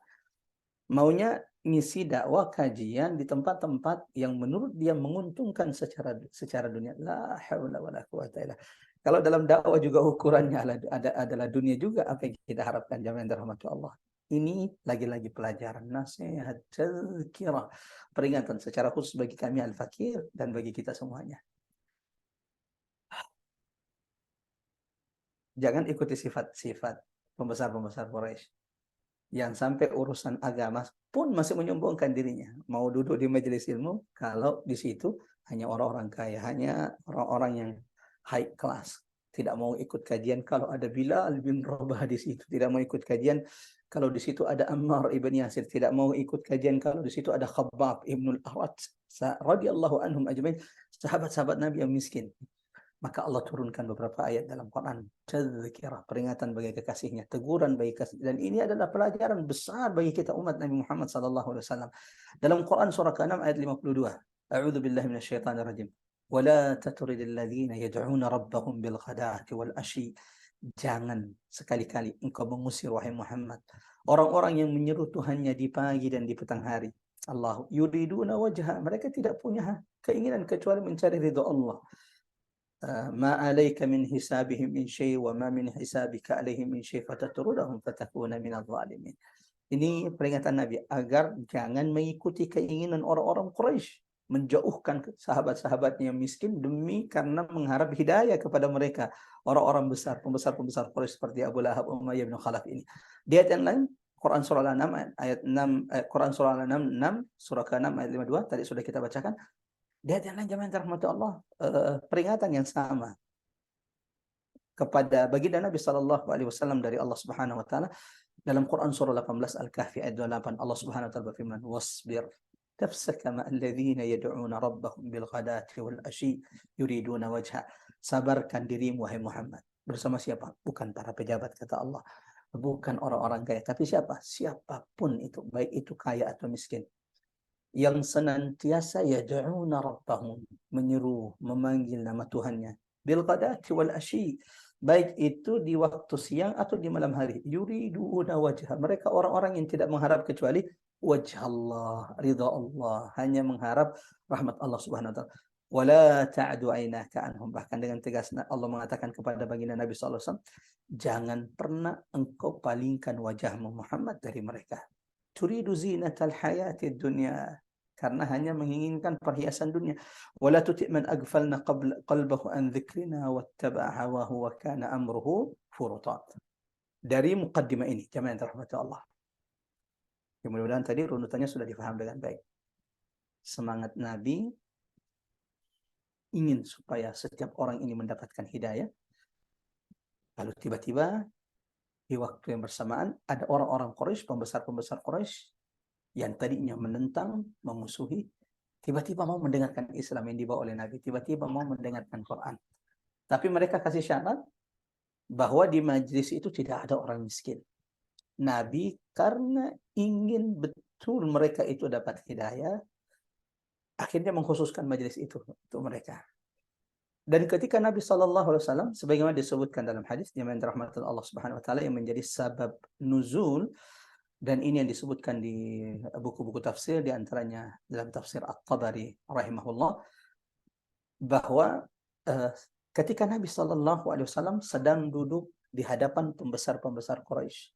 Speaker 2: Maunya ngisi dakwah kajian di tempat-tempat yang menurut dia menguntungkan secara dunia. La haula wala quwata illa. Kalau dalam dakwah juga ukurannya adalah dunia juga, apa yang kita harapkan jamaah yang dirahmati Allah. Ini lagi-lagi pelajaran, nasihat, tazkirah, peringatan secara khusus bagi kami al-fakir dan bagi kita semuanya. Jangan ikuti sifat-sifat pembesar-pembesar Quraisy yang sampai urusan agama pun masih menyombongkan dirinya. Mau duduk di majelis ilmu kalau di situ hanya orang-orang kaya, hanya orang-orang yang high class. Tidak mau ikut kajian kalau ada Bilal bin Rabah di situ. Tidak mau ikut kajian kalau di situ ada Ammar ibn Yasir. Tidak mau ikut kajian kalau di situ ada Khabbab ibnul Arat radhiyallahu anhum ajmain, sahabat-sahabat Nabi yang miskin. Maka Allah turunkan beberapa ayat dalam Quran, tazkirah, peringatan bagi kekasihnya, teguran bagi kasih. Dan ini adalah pelajaran besar bagi kita umat Nabi Muhammad sallallahu alaihi wasallam. Dalam Quran surah ke-6 ayat 52. A'udzu billahi minasyaitonir rajim. Wa la tatridil ladzina yad'una rabbahum bil ghadati wal ashi. Jangan sekali-kali engkau mengusir wahai Muhammad orang-orang yang menyeru Tuhannya di pagi dan di petang hari. Allah yuriduna wajha, mereka tidak punya keinginan kecuali mencari ridha Allah. ما عليك من حسابهم من شيء وما من حسابك عليهم من شيء فتطردهم فتكون من الظالمين. Ini peringatan Nabi agar jangan mengikuti keinginan orang-orang Quraisy, menjauhkan sahabat-sahabatnya yang miskin demi karena mengharap hidayah kepada mereka, orang-orang besar, pembesar-pembesar Quraisy seperti Abu Lahab, Umayyah bin Khalaf ini. Di ayat yang lain Quran surah Al-An'am ayat 6, Quran surah Al-An'am 6 surah ke-6 ayat 52 tadi sudah kita bacakan. Dia jangan jamaah rahmat Allah, peringatan yang sama kepada baginda Nabi sallallahu alaihi wasallam dari Allah Subhanahu wa taala dalam Quran surah 18 Al-Kahfi ayat 28. Allah Subhanahu wa taala berfirman, "Wasbir نفسك مع الذين يدعون ربهم بالغداة والعشي يريدون وجهه. Sabarkan dirimu wahai Muhammad. Bersama siapa? Bukan para pejabat kata Allah. Bukan orang-orang kaya, tapi siapa? Siapapun itu, baik itu kaya atau miskin. Yang senantiasa yad'una rabbahum, menyeru, memanggil nama Tuhannya. Bil ghadati wal asyi, baik itu di waktu siang atau di malam hari. Yuriduna wajha, mereka orang-orang yang tidak mengharap kecuali wajah Allah, ridha Allah, hanya mengharap rahmat Allah Subhanahu wa taala. Wala ta'du ainaka anhum, bahkan dengan tegas Allah mengatakan kepada baginda Nabi sallallahu alaihi wasallam, jangan pernah engkau palingkan wajahmu Muhammad dari mereka. Turidu zinatal hayatid dunya, karena hanya menginginkan perhiasan dunia. Wala tuti' man aghfalna qalbahu an dzikrina wattaba'a hawahu wa kana amruhu furuta. Dari muqaddimah ini, jemaah yang dirahmati Allah. Ya, mudah-mudahan tadi runutannya sudah difaham dengan baik. Semangat Nabi ingin supaya setiap orang ini mendapatkan hidayah. Lalu tiba-tiba di waktu yang bersamaan ada orang-orang Quraisy, pembesar-pembesar Quraisy yang tadinya menentang, memusuhi, tiba-tiba mau mendengarkan Islam yang dibawa oleh Nabi, tiba-tiba mau mendengarkan Quran. Tapi mereka kasih syarat bahwa di majlis itu tidak ada orang miskin. Nabi karena ingin betul mereka itu dapat hidayah, akhirnya mengkhususkan majlis itu untuk mereka. Dan ketika Nabi SAW, sebagaimana disebutkan dalam hadis yang dirahmati Allah Subhanahu Wa Taala, yang menjadi sabab nuzul, dan ini yang disebutkan di buku-buku tafsir, di antaranya dalam tafsir At-Tabari rahimahullah, bahwa ketika Nabi SAW sedang duduk di hadapan pembesar-pembesar Quraisy,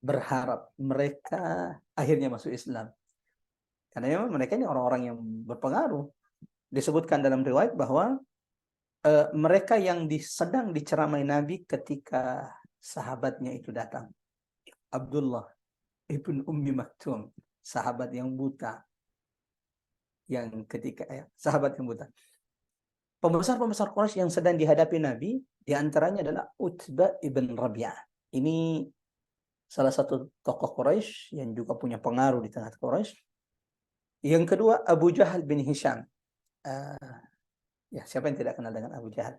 Speaker 2: berharap mereka akhirnya masuk Islam. Karena memang mereka ini orang-orang yang berpengaruh. Disebutkan dalam riwayat bahwa mereka yang sedang diceramai Nabi ketika sahabatnya itu datang. Abdullah ibn Ummi Maktum, sahabat yang buta. Yang ketika sahabat yang buta. Pembesar-pembesar Quraisy yang sedang dihadapi Nabi, di antaranya adalah Utbah ibn Rabi'ah. Ini salah satu tokoh Quraisy yang juga punya pengaruh di tengah Quraisy. Yang kedua Abu Jahal bin Hisham. Ya, siapa yang tidak kenal dengan Abu Jahal?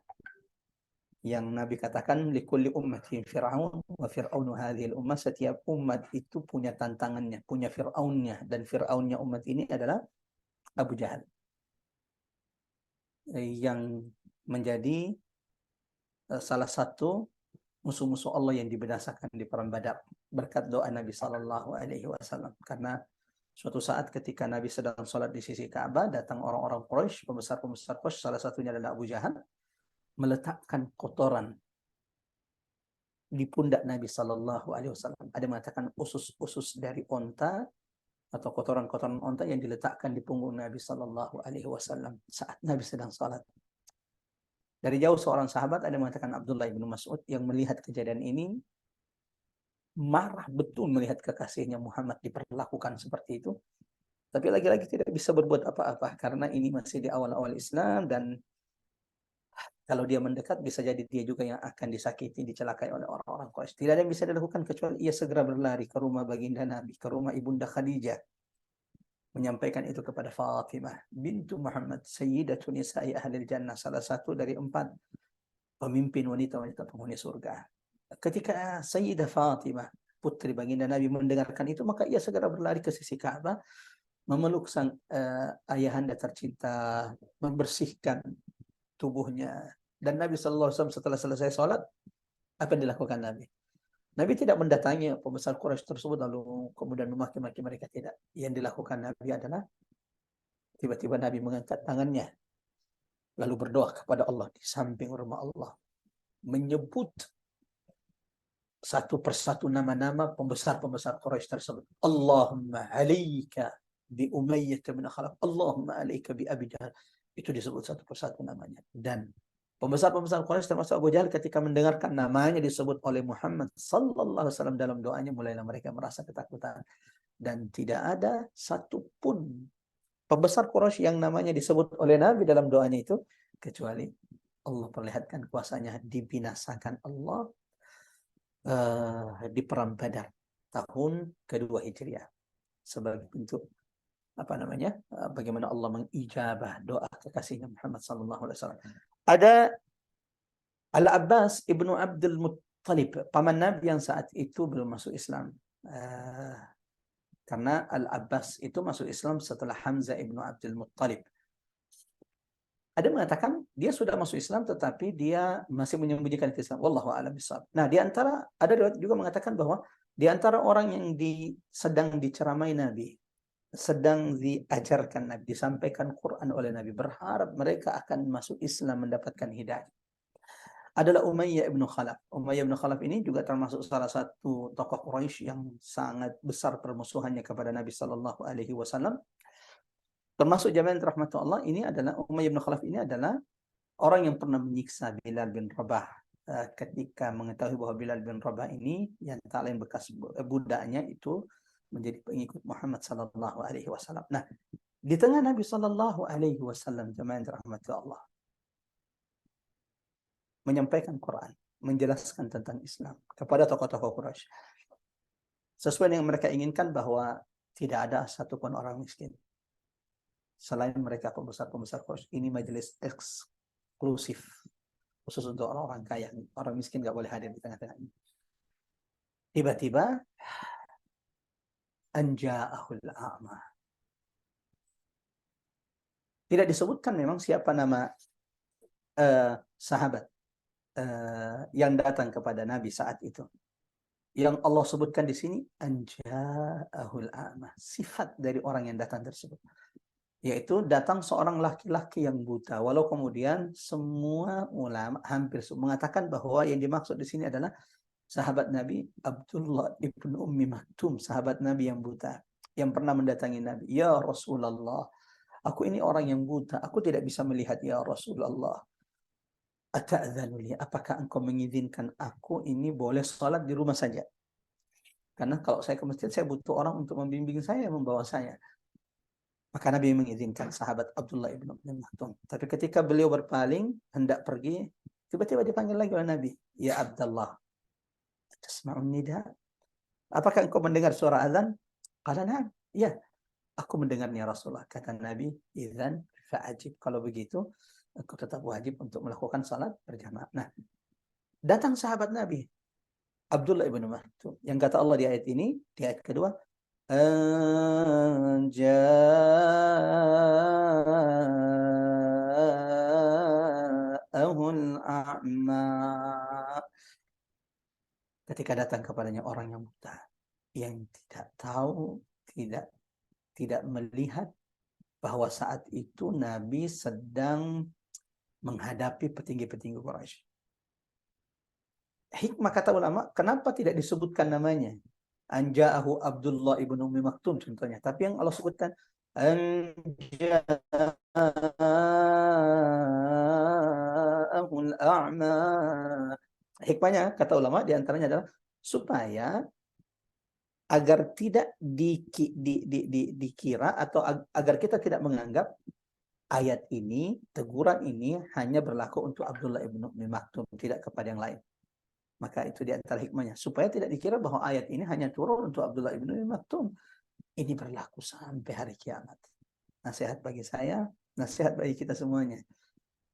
Speaker 2: Yang Nabi katakan likulli ummatin fir'aun wa fir'aunu hadhil ummah, setiap umat itu punya tantangannya, punya fir'aunnya, dan fir'aunnya umat ini adalah Abu Jahal. Yang menjadi salah satu musuh-musuh Allah yang dibinasakan di perang Badar berkat doa Nabi sallallahu alaihi wasallam. Karena suatu saat ketika Nabi sedang sholat di sisi Ka'bah, datang orang-orang Quraisy, pembesar-pembesar Quraisy, salah satunya adalah Abu Jahal, meletakkan kotoran di pundak Nabi sallallahu alaihi wasallam. Ada mengatakan usus-usus dari onta atau kotoran-kotoran onta yang diletakkan di punggung Nabi sallallahu alaihi wasallam saat Nabi sedang sholat. Dari jauh seorang sahabat, ada mengatakan Abdullah bin Mas'ud, yang melihat kejadian ini marah betul melihat kekasihnya Muhammad diperlakukan seperti itu. Tapi lagi-lagi tidak bisa berbuat apa-apa karena ini masih di awal-awal Islam, dan kalau dia mendekat bisa jadi dia juga yang akan disakiti, dicelakai oleh orang-orang Quraisy. Tidak ada yang bisa dilakukan kecuali ia segera berlari ke rumah baginda Nabi, ke rumah ibunda Khadijah, menyampaikan itu kepada Fatimah bintu Muhammad, sayyidatu nisa'i ahlil jannah, salah satu dari 4 pemimpin wanita-wanita penghuni surga. Ketika Sayyidah Fatimah, putri baginda Nabi, mendengarkan itu, maka ia segera berlari ke sisi Ka'bah, memeluk sang ayahanda tercinta, membersihkan tubuhnya. Dan Nabi SAW setelah selesai sholat, apa yang dilakukan Nabi? Nabi tidak mendatangi pembesar Quraisy tersebut lalu kemudian memaki-maki mereka, tidak. Yang dilakukan Nabi adalah tiba-tiba Nabi mengangkat tangannya lalu berdoa kepada Allah di samping rumah Allah, menyebut satu persatu nama-nama pembesar-pembesar Quraisy tersebut. Allahumma alaika bi Umayyah bin Khalaf, Allahumma alaika bi Abi Jahal. Itu disebut satu persatu namanya. Dan pembesar-pembesar Quraisy termasuk Abu Jahal ketika mendengarkan namanya disebut oleh Muhammad sallallahu alaihi wasallam dalam doanya, mulailah mereka merasa ketakutan. Dan tidak ada satupun pembesar Quraisy yang namanya disebut oleh Nabi dalam doanya itu kecuali Allah perlihatkan kuasanya, dibinasakan Allah di perang Badar tahun kedua Hijriah. sebagai bentuk apa namanya, bagaimana Allah mengijabah doa kekasihnya Muhammad sallallahu alaihi wasallam. Ada Al-Abbas ibnu Abdul Muttalib, paman Nabi yang saat itu belum masuk Islam. Karena Al-Abbas itu masuk Islam setelah Hamzah ibnu Abdul Muttalib. Ada mengatakan dia sudah masuk Islam tetapi dia masih menyembunyikan Islam. Wallahu a'lam bishawab. Nah, di antara ada riwayat juga mengatakan bahwa di antara orang yang sedang diceramai Nabi, sedang diajarkan Nabi, disampaikan Quran oleh Nabi, berharap mereka akan masuk Islam mendapatkan hidayah, adalah Umayyah ibnu Khalaf. Umayyah ibnu Khalaf ini juga termasuk salah satu tokoh Quraisy yang sangat besar permusuhannya kepada Nabi Sallallahu Alaihi Wasallam. Termasuk jamaah rahmatullah, ini adalah Umayyah ibnu Khalaf ini adalah orang yang pernah menyiksa Bilal bin Rabah ketika mengetahui bahwa Bilal bin Rabah ini yang tak lain bekas budaknya itu menjadi pengikut Muhammad Sallallahu Alaihi Wasallam. Nah, di tengah Nabi Sallallahu Alaihi Wasallam jamaah rahmatullah menyampaikan Quran, menjelaskan tentang Islam kepada tokoh-tokoh Quraisy, sesuai dengan mereka inginkan, bahwa tidak ada satupun orang miskin selain mereka pembesar-pembesar Quraisy. Ini majelis eksklusif khusus untuk orang-orang kaya. Orang miskin nggak boleh hadir di tengah-tengah ini. Tiba-tiba anja'ahul a'ma. Tidak disebutkan memang siapa nama sahabat yang datang kepada Nabi saat itu. Yang Allah sebutkan di sini anja'ahul a'ma, sifat dari orang yang datang tersebut, yaitu datang seorang laki-laki yang buta. Walau kemudian semua ulama hampir mengatakan bahwa yang dimaksud di sini adalah sahabat Nabi Abdullah ibnu Ummi Maktum, sahabat Nabi yang buta, yang pernah mendatangi Nabi. Ya Rasulullah, aku ini orang yang buta, aku tidak bisa melihat ya Rasulullah. Ata'dzanu li, apakah engkau mengizinkan aku ini boleh sholat di rumah saja? Karena kalau saya ke masjid, saya butuh orang untuk membimbing saya, membawa saya. Maka Nabi mengizinkan sahabat Abdullah ibn Maktum. Tapi ketika beliau berpaling, hendak pergi, tiba-tiba dipanggil lagi oleh Nabi. Ya Abdullah, tasma'un nida? Apakah engkau mendengar suara azan? Qala na'am. Ya, aku mendengarnya Rasulullah. Kata Nabi, idzan fa'ajib. Kalau begitu, engkau tetap wajib untuk melakukan salat berjamaah. Nah, datang sahabat Nabi, Abdullah ibn Maktum. Yang kata Allah di ayat ini, di ayat kedua, anja'ahul a'ma. Ketika datang kepadanya orang yang buta, yang tidak tahu, tidak melihat bahwa saat itu Nabi sedang menghadapi petinggi-petinggi Quraisy. Hikmah kata ulama, kenapa tidak disebutkan namanya? Anja'ahu Abdullah ibn Ummi Maktum contohnya. Tapi yang Allah sebutkan Anja'ahul a'ma. Hikmahnya kata ulama diantaranya adalah supaya agar tidak dikira atau agar kita tidak menganggap ayat ini, teguran ini hanya berlaku untuk Abdullah ibn Ummi Maktum, tidak kepada yang lain. Maka itu di antara hikmahnya, supaya tidak dikira bahwa ayat ini hanya turun untuk Abdullah ibn Ummi Maktum. Ini berlaku sampai hari kiamat. Nasihat bagi saya, nasihat bagi kita semuanya.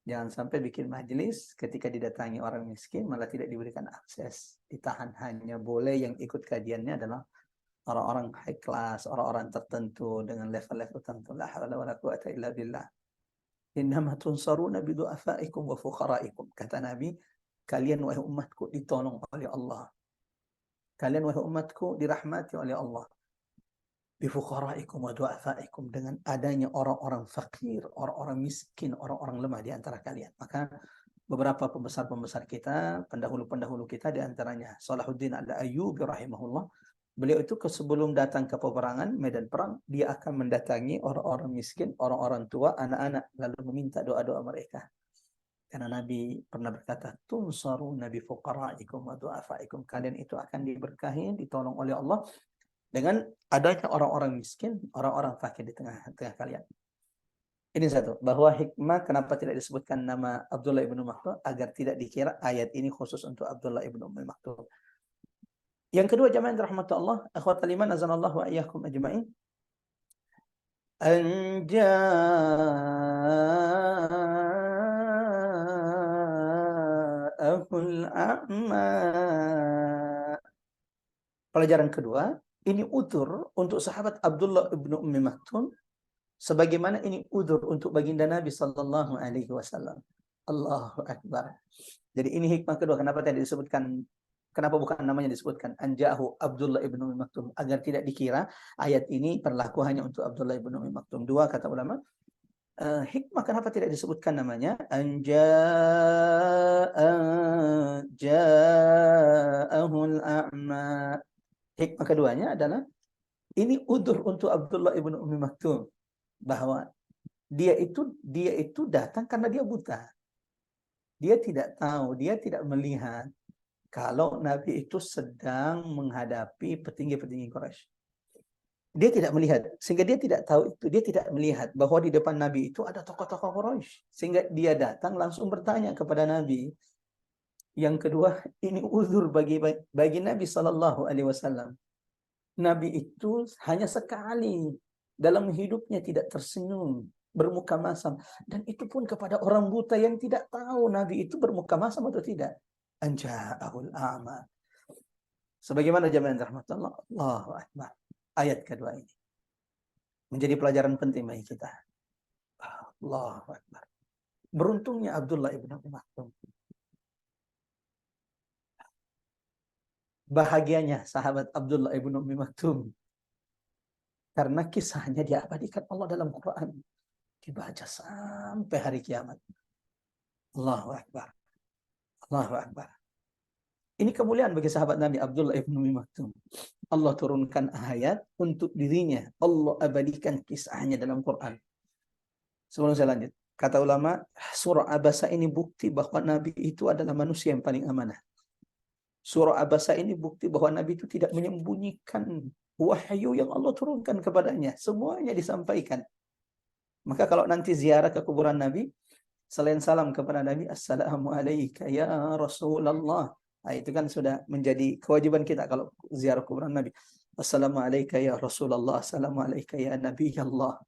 Speaker 2: Jangan sampai bikin majelis ketika didatangi orang miskin malah tidak diberikan akses. Ditahan, hanya boleh yang ikut kajiannya adalah orang-orang high class, orang-orang tertentu dengan level-level tertentu. La haula wala quwata illa billah. Innama tunsaruna bidu'afaikum wa fuqaraikum. Kata Nabi, kalian wahai umatku ditolong oleh Allah. Kalian wahai umatku dirahmati oleh Allah. Bifuqaraikum wa du'afaikum, dengan adanya orang-orang fakir, orang-orang miskin, orang-orang lemah di antara kalian. Maka beberapa pembesar-pembesar kita, pendahulu-pendahulu kita di antaranya Salahuddin Al-Ayyubi rahimahullah. Beliau itu sebelum datang ke peperangan, medan perang, dia akan mendatangi orang-orang miskin, orang-orang tua, anak-anak, lalu meminta doa-doa mereka. Karena Nabi pernah berkata, tunsaruna bi fuqaraikum wa du'afaikum. Kalian itu akan diberkahi, ditolong oleh Allah dengan adanya orang-orang miskin, orang-orang fakir di tengah-tengah kalian. Ini satu, bahwa hikmah kenapa tidak disebutkan nama Abdullah ibn Maktum, agar tidak dikira ayat ini khusus untuk Abdullah ibn Maktum. Yang kedua jamaah yang dirahmati Allah, akhwatal iman azanallahu wa iyyakum ajma'in. An ja'ahul a'ma. Pelajaran kedua, ini udzur untuk sahabat Abdullah ibnu Ummi Maktum, sebagaimana ini udzur untuk baginda Nabi sallallahu alaihi wasallam. Allahu akbar. Jadi ini hikmah kedua, kenapa tadi disebutkan, kenapa bukan namanya disebutkan anjahu Abdullah ibnu Ummi Maktum, agar tidak dikira ayat ini berlaku hanya untuk Abdullah ibnu Ummi Maktum. Dua kata ulama, hikmah kenapa tidak disebutkan namanya ja'ahul a'ma. Hikmah keduanya adalah ini udzur untuk Abdullah ibnu Ummi Maktum, bahwa dia itu datang karena dia buta. Dia tidak tahu, dia tidak melihat kalau Nabi itu sedang menghadapi petinggi-petinggi Quraisy. Dia tidak melihat, sehingga dia tidak tahu itu, dia tidak melihat bahwa di depan Nabi itu ada tokoh-tokoh Quraisy, sehingga dia datang langsung bertanya kepada Nabi. Yang kedua, ini uzur bagi Nabi sallallahu alaihi wasallam. Nabi itu hanya sekali dalam hidupnya tidak tersenyum, bermuka masam, dan itu pun kepada orang buta yang tidak tahu Nabi itu bermuka masam atau tidak. Anja'ahul a'ma. Sebagaimana jamaah rahmatullah, Allahu akbar. Ayat kedua ini menjadi pelajaran penting bagi kita. Allahu akbar. Beruntungnya Abdullah ibn Ummi Maktum. Bahagianya sahabat Abdullah ibn Ummi Maktum, karena kisahnya diabadikan Allah dalam Quran, dibaca sampai hari kiamat. Allahu akbar. Allahu akbar. Ini kemuliaan bagi sahabat Nabi Abdullah ibn Ummi Maktum. Allah turunkan ayat untuk dirinya. Allah abadikan kisahnya dalam Quran. Sebelum saya lanjut, kata ulama, surah Abasa ini bukti bahwa Nabi itu adalah manusia yang paling amanah. Surah Abasa ini bukti bahwa Nabi itu tidak menyembunyikan wahyu yang Allah turunkan kepadanya. Semuanya disampaikan. Maka kalau nanti ziarah ke kuburan Nabi, selain salam kepada Nabi, Assalamu alayka ya Rasulullah. Nah, itu kan sudah menjadi kewajiban kita kalau ziarah kuburan Nabi. Assalamu alayka ya Rasulullah. Assalamu alayka ya Nabi Allah.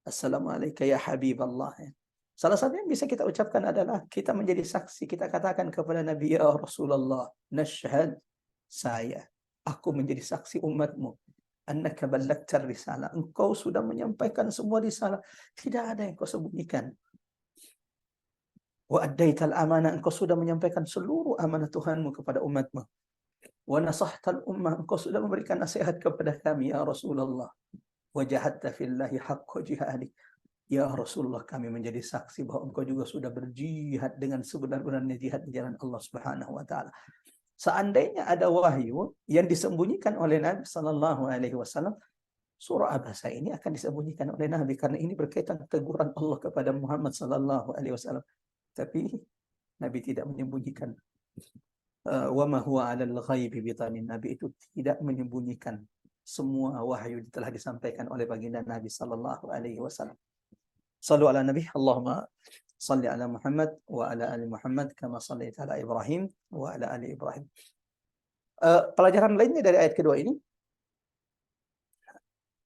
Speaker 2: Assalamu alayka ya Habiballah. Salah satu yang bisa kita ucapkan adalah kita menjadi saksi, kita katakan kepada Nabi, ya Rasulullah, nashhad, aku menjadi saksi umatmu, annaka ballagtar risalah, engkau sudah menyampaikan semua risalah, tidak ada yang kau sembunyikan. Wa addaital amanah, engkau sudah menyampaikan seluruh amanah Tuhanmu kepada umatmu. Wa nasahtal ummah, engkau sudah memberikan nasihat kepada kami, ya Rasulullah. Wa jahadta fillahi haqqa jihadik. Ya Rasulullah, kami menjadi saksi bahwa engkau juga sudah berjihad dengan sebenar-benarnya jihad di jalan Allah Subhanahu wa taala. Seandainya ada wahyu yang disembunyikan oleh Nabi sallallahu alaihi wasallam, surah Abasa ini akan disembunyikan oleh Nabi karena ini berkaitan teguran Allah kepada Muhammad sallallahu alaihi wasallam. Tapi Nabi tidak menyembunyikan. Wa ma huwa 'alal ghaibi bitamin. Nabi itu tidak menyembunyikan. Semua wahyu telah disampaikan oleh baginda Nabi sallallahu alaihi wasallam. Sallu ala Nabi, Allahumma salli ala Muhammad wa ala ali Muhammad kama sallaita ala Ibrahim wa ala ali Ibrahim. Pelajaran lainnya dari ayat kedua ini,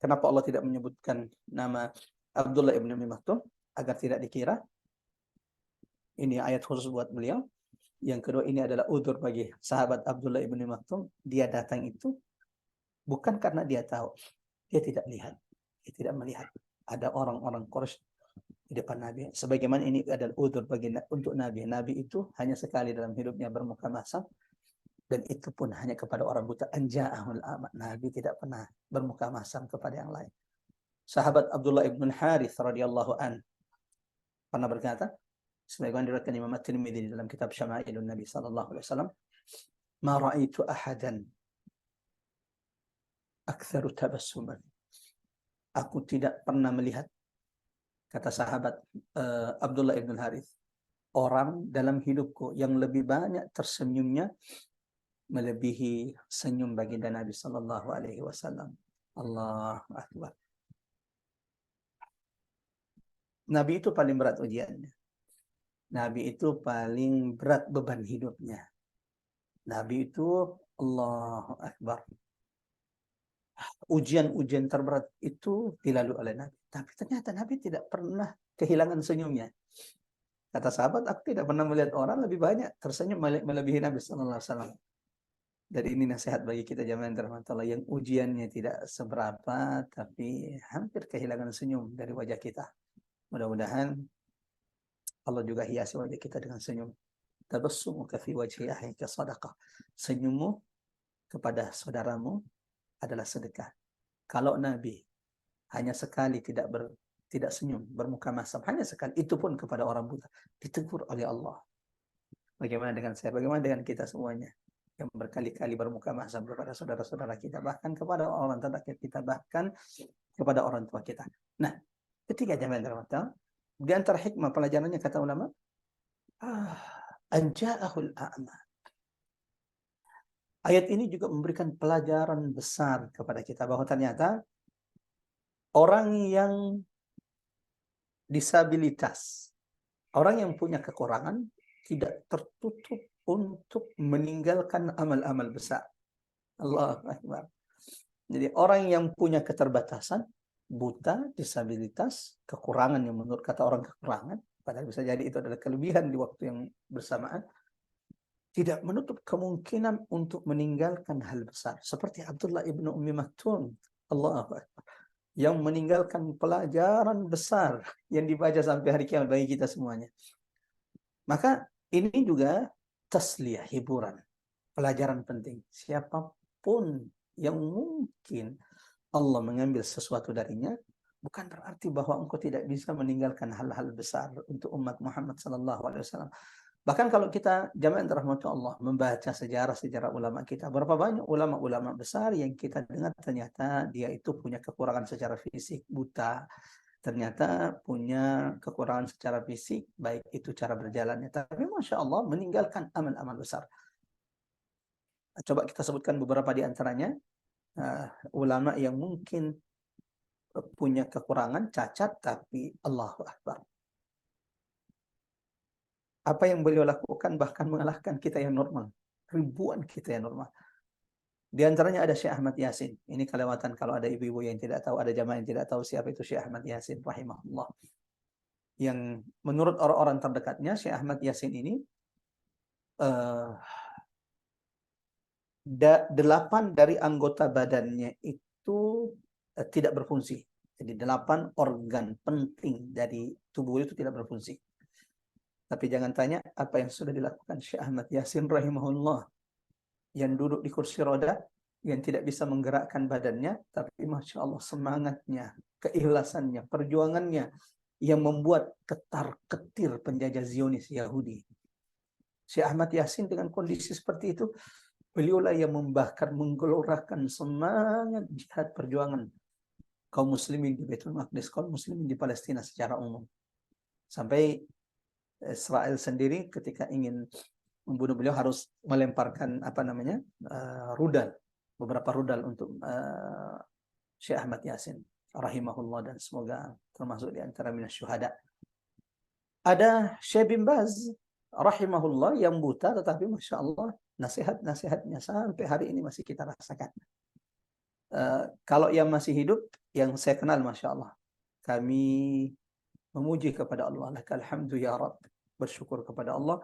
Speaker 2: kenapa Allah tidak menyebutkan nama Abdullah ibn Ummi Maktum agar tidak dikira ini ayat khusus buat beliau. Yang kedua, ini adalah udzur bagi sahabat Abdullah ibn Ummi Maktum. Dia datang itu bukan karena dia tahu, dia tidak lihat, dia tidak melihat ada orang-orang Quraisy di depan Nabi. Sebagaimana ini adalah udzur bagi untuk Nabi. Nabi itu hanya sekali dalam hidupnya bermuka masam, dan itu pun hanya kepada orang buta. Anja'ahul a'ma. Nabi tidak pernah bermuka masam kepada yang lain. Sahabat Abdullah ibn Harith radhiyallahu an pernah berkata, sebagaimana diriwayatkan Imam At-Tirmidzi dalam kitab Syama'ilun Nabi sallallahu alaihi wasallam, "Ma ra'aitu ahadan aktsaru tabassuman." Aku tidak pernah melihat, kata sahabat Abdullah ibn Harith, orang dalam hidupku yang lebih banyak tersenyumnya melebihi senyum baginda Nabi sallallahu alaihi wasallam. Allahu akbar. Nabi itu paling berat ujiannya. Nabi itu paling berat beban hidupnya. Nabi itu Allahu Akbar. Ujian-ujian terberat itu dilalui oleh Nabi. Tapi ternyata Nabi tidak pernah kehilangan senyumnya. Kata sahabat, aku tidak pernah melihat orang lebih banyak tersenyum melebihi Nabi Sallallahu Alaihi Wasallam. Dan ini nasihat bagi kita jamaah yang dirahmati Allah, yang ujiannya tidak seberapa, tapi hampir kehilangan senyum dari wajah kita. Mudah-mudahan Allah juga hiasi wajah kita dengan senyum. Tabassumuka fi wajhi akhika sadaqah. Senyummu kepada saudaramu adalah sedekah. Kalau Nabi hanya sekali tidak senyum, bermuka masam, hanya sekali, itu pun kepada orang buta, ditegur oleh Allah. Bagaimana dengan saya? Bagaimana dengan kita semuanya yang berkali-kali bermuka masam kepada saudara-saudara kita, bahkan kepada orang terdekat kita, bahkan kepada orang tua kita. Nah, ketiga jamaah yang dirahmati Allah, di antara hikmah pelajarannya kata ulama, anja'ahul a'ma. Ayat ini juga memberikan pelajaran besar kepada kita bahwa ternyata orang yang disabilitas, orang yang punya kekurangan tidak tertutup untuk meninggalkan amal-amal besar. Allahu Akbar. Jadi orang yang punya keterbatasan, buta, disabilitas, kekurangan yang menurut kata orang kekurangan, padahal bisa jadi itu adalah kelebihan di waktu yang bersamaan, tidak menutup kemungkinan untuk meninggalkan hal besar. Seperti Abdullah ibnu Ummi Maktum, Allahu Akbar, yang meninggalkan pelajaran besar yang dibaca sampai hari kiamat bagi kita semuanya. Maka ini juga tasliyah, hiburan, pelajaran penting. Siapapun yang mungkin Allah mengambil sesuatu darinya, bukan berarti bahwa engkau tidak bisa meninggalkan hal-hal besar untuk umat Muhammad SAW. Bahkan kalau kita jamaah yang dirahmati Allah membaca sejarah-sejarah ulama kita, berapa banyak ulama-ulama besar yang kita dengar ternyata dia itu punya kekurangan secara fisik, buta, ternyata punya kekurangan secara fisik, baik itu cara berjalannya, tapi Masya Allah meninggalkan amal-amal besar. Coba kita sebutkan beberapa di antaranya, ulama yang mungkin punya kekurangan, cacat, tapi Allahu Akbar. Apa yang beliau lakukan bahkan mengalahkan kita yang normal. Ribuan kita yang normal. Di antaranya ada Syekh Ahmad Yasin. Ini kelewatan kalau ada ibu-ibu yang tidak tahu, ada jamaah yang tidak tahu siapa itu Syekh Ahmad Yasin rahimahullah. Yang menurut orang-orang terdekatnya, Syekh Ahmad Yasin ini 8 dari anggota badannya itu tidak berfungsi. Jadi 8 organ penting dari tubuh itu tidak berfungsi. Tapi jangan tanya apa yang sudah dilakukan Syekh Ahmad Yasin rahimahullah, yang duduk di kursi roda, yang tidak bisa menggerakkan badannya, tapi Masya Allah semangatnya, keikhlasannya, perjuangannya, yang membuat ketar-ketir penjajah Zionis Yahudi. Syekh Ahmad Yasin dengan kondisi seperti itu, beliaulah yang membakar, menggelorakan semangat jihad perjuangan kaum muslimin di Baitul Maqdis, kaum muslimin di Palestina secara umum. Sampai Israel sendiri ketika ingin membunuh beliau harus melemparkan rudal, beberapa rudal untuk Syekh Ahmad Yasin rahimahullah, dan semoga termasuk di antara minas syuhada. Ada Syekh bin Baz rahimahullah yang buta, tetapi Masya Allah nasihat-nasihatnya sampai hari ini masih kita rasakan. Kalau yang masih hidup, yang saya kenal Masya Allah, kami memuji kepada Allah, lakal hamdu ya Rabb, bersyukur kepada Allah.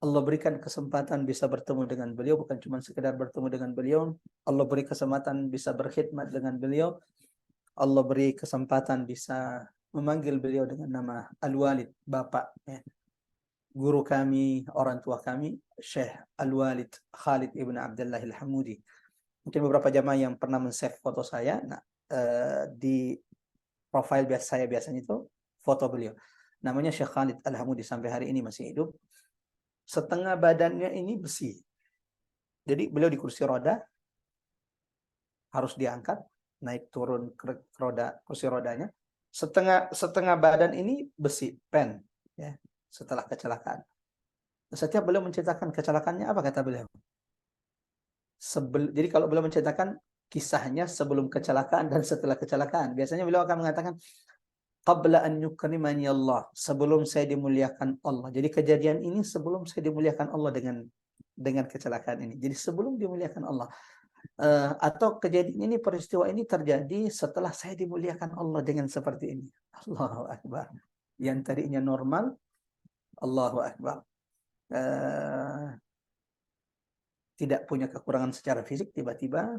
Speaker 2: Allah berikan kesempatan bisa bertemu dengan beliau, bukan cuma sekedar bertemu dengan beliau, Allah beri kesempatan bisa berkhidmat dengan beliau, Allah beri kesempatan bisa memanggil beliau dengan nama Al-Walid, Bapak, ya. Guru kami, orang tua kami, Syekh Al-Walid Khalid Ibn Abdullah Al-Hamudi. Mungkin beberapa jamaah yang pernah men-save foto saya, di profil saya biasanya itu foto beliau. Namanya Syekh Khalid Al-Hamudi, sampai hari ini masih hidup. Setengah badannya ini besi. Jadi beliau di kursi roda, harus diangkat, naik turun ke roda, kursi rodanya. Setengah badan ini besi, pen, ya, setelah kecelakaan. Setiap beliau menceritakan kecelakaannya, apa kata beliau? Jadi kalau beliau menceritakan kisahnya sebelum kecelakaan dan setelah kecelakaan, biasanya beliau akan mengatakan, qabla an yukrimani Allah, sebelum saya dimuliakan Allah. Jadi kejadian ini sebelum saya dimuliakan Allah dengan kecelakaan ini. Jadi sebelum dimuliakan Allah. Atau kejadian ini, peristiwa ini terjadi setelah saya dimuliakan Allah dengan seperti ini. Allahu Akbar. Yang tadinya normal, Allahu Akbar. Tidak punya kekurangan secara fisik, tiba-tiba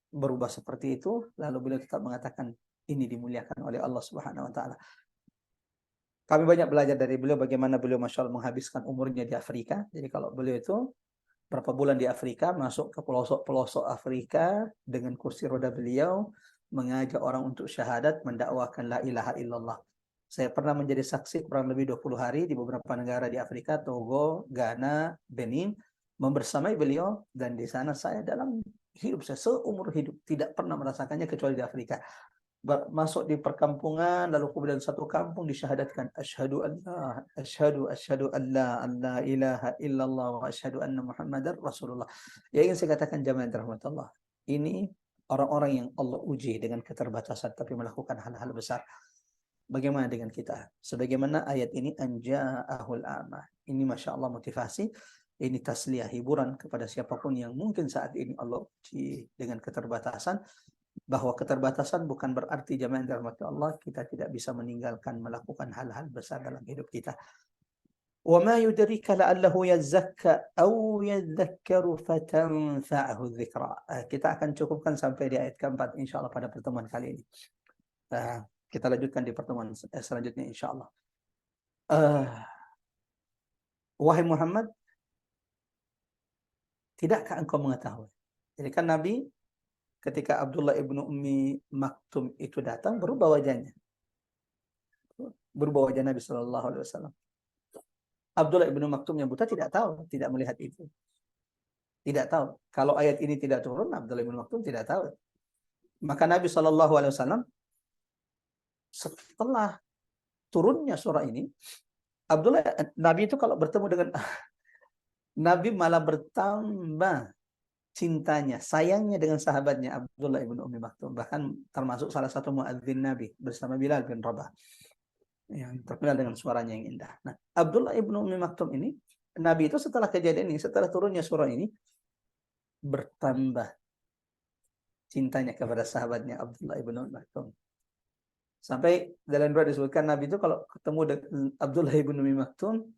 Speaker 2: berubah seperti itu, lalu beliau tetap mengatakan ini dimuliakan oleh Allah Subhanahu wa taala. Kami banyak belajar dari beliau bagaimana beliau Masya Allah menghabiskan umurnya di Afrika. Jadi kalau beliau itu berapa bulan di Afrika, masuk ke pelosok-pelosok Afrika dengan kursi roda beliau, mengajak orang untuk syahadat, mendakwakan la ilaha illallah. Saya pernah menjadi saksi kurang lebih 20 hari di beberapa negara di Afrika, Togo, Ghana, Benin, membersamai beliau, dan di sana saya dalam hidup saya seumur hidup tidak pernah merasakannya kecuali di Afrika. Masuk di perkampungan, lalu kemudian satu kampung disyahadatkan asyhadu an la ilaha illallah wa asyhadu anna muhammadar rasulullah. Ya, ingin saya katakan jamaah rahmatullah, ini orang-orang yang Allah uji dengan keterbatasan tapi melakukan hal-hal besar. Bagaimana dengan kita? Sebagaimana ayat ini, anja'ahul a'ma. Ini Masya Allah motivasi, ini tasliyah, hiburan kepada siapapun yang mungkin saat ini Allah uji dengan keterbatasan, bahwa keterbatasan bukan berarti jamaah yang dirahmati Allah kita tidak bisa meninggalkan melakukan hal-hal besar dalam hidup kita. Wa ma yudrika la'allahu yazakka aw yadhakkaru fatanfa'ahu dzikra. Kita akan cukupkan sampai di ayat keempat insyaallah pada pertemuan kali ini. Kita lanjutkan di pertemuan selanjutnya insyaallah. Wahai Muhammad, tidakkah engkau mengetahui? Jadi kan Nabi ketika Abdullah ibnu Ummi Maktum itu datang, berubah wajahnya. Berubah wajah Nabi Shallallahu Alaihi Wasallam. Abdullah ibnu Maktum yang buta tidak tahu, tidak melihat itu. Tidak tahu. Kalau ayat ini tidak turun, Abdullah ibnu Maktum tidak tahu. Maka Nabi Shallallahu Alaihi Wasallam setelah turunnya surah ini, Nabi itu kalau bertemu dengan Nabi malah bertambah cintanya, sayangnya dengan sahabatnya Abdullah ibn Ummi Maktum, bahkan termasuk salah satu muadzin Nabi bersama Bilal bin Rabah yang terkenal dengan suaranya yang indah. Nah, Abdullah ibn Ummi Maktum ini, Nabi itu setelah kejadian ini, setelah turunnya surah ini, bertambah cintanya kepada sahabatnya Abdullah ibn Ummi Maktum. Sampai dalam riwayat disebutkan Nabi itu kalau ketemu dengan Abdullah ibn Ummi Maktum,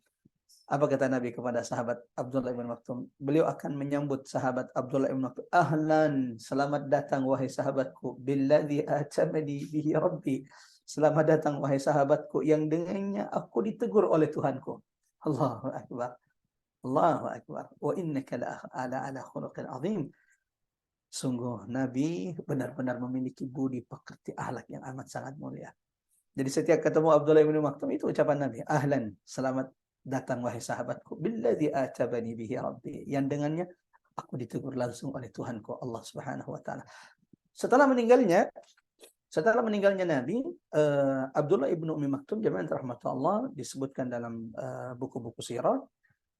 Speaker 2: apa kata Nabi kepada sahabat Abdullah ibn Maktum? Beliau akan menyambut sahabat Abdullah ibn Maktum. Ahlan, selamat datang wahai sahabatku. Billadzi atamani bihi rabbi. Selamat datang wahai sahabatku yang dengannya aku ditegur oleh Tuhanku. Allahu Akbar. Allahu Akbar. Wa innaka ala khuluqin azim. Sungguh Nabi benar-benar memiliki budi pekerti akhlak yang amat sangat mulia. Jadi setiap ketemu Abdullah ibn Maktum itu ucapan Nabi. Ahlan, selamat datang wahai sahabatku, billadzi atabani bihi rabbi, yang dengannya aku ditegur langsung oleh Tuhanku Allah Subhanahu wa taala. Setelah meninggalnya Nabi, Abdullah ibnu Ummi Maktum jamaah rahmatullah disebutkan dalam buku-buku sirah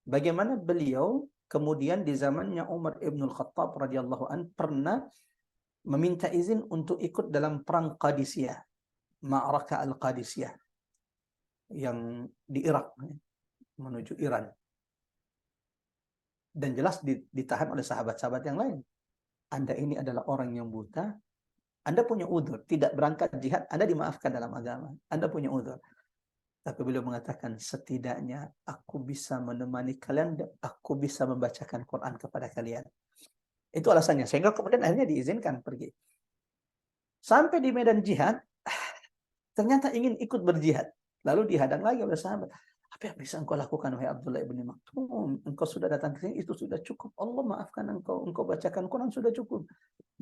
Speaker 2: bagaimana beliau kemudian di zamannya Umar ibn Khattab radhiyallahu an pernah meminta izin untuk ikut dalam perang Qadisiyah, Ma'rakah al-Qadisiyah yang di Irak menuju Iran. Dan jelas ditahan oleh sahabat-sahabat yang lain. Anda ini adalah orang yang buta, Anda punya udzur, tidak berangkat jihad, Anda dimaafkan dalam agama, Anda punya udzur. Tapi beliau mengatakan, setidaknya aku bisa menemani kalian, dan aku bisa membacakan Quran kepada kalian. Itu alasannya, sehingga kemudian akhirnya diizinkan pergi. Sampai di medan jihad, ternyata ingin ikut berjihad. Lalu dihadang lagi oleh sahabat. Apa yang bisa engkau lakukan wahai Abdullah ibn Maktum? Engkau sudah datang ke sini, itu sudah cukup. Allah maafkan engkau, engkau bacakan Quran sudah cukup.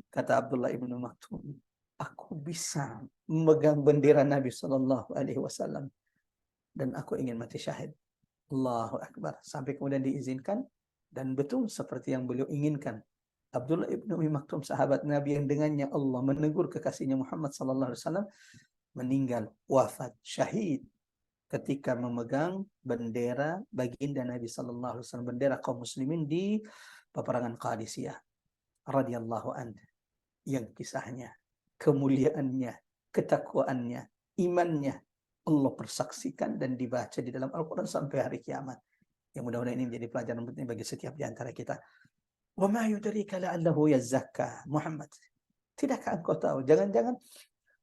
Speaker 2: Kata Abdullah ibn Maktum, aku bisa memegang bendera Nabi Shallallahu Alaihi Wasallam dan aku ingin mati syahid. Allahu Akbar. Sampai kemudian diizinkan, dan betul seperti yang beliau inginkan. Abdullah ibn Ummi Maktum, sahabat Nabi yang dengannya Allah menegur kekasihnya Muhammad Sallallahu Alaihi Wasallam, meninggal wafat syahid ketika memegang bendera baginda Nabi Sallallahu Alaihi Wasallam, bendera kaum muslimin di peperangan Qadisiyah radhiyallahu anhu, yang kisahnya, kemuliaannya, ketakwaannya, imannya Allah persaksikan dan dibaca di dalam Al-Quran sampai hari kiamat. Yang mudah-mudahan ini menjadi pelajaran penting bagi setiap di antara kita. Wa ma yudrika la'allahu yazakka. Muhammad, tidakkah engkau tahu? Jangan-jangan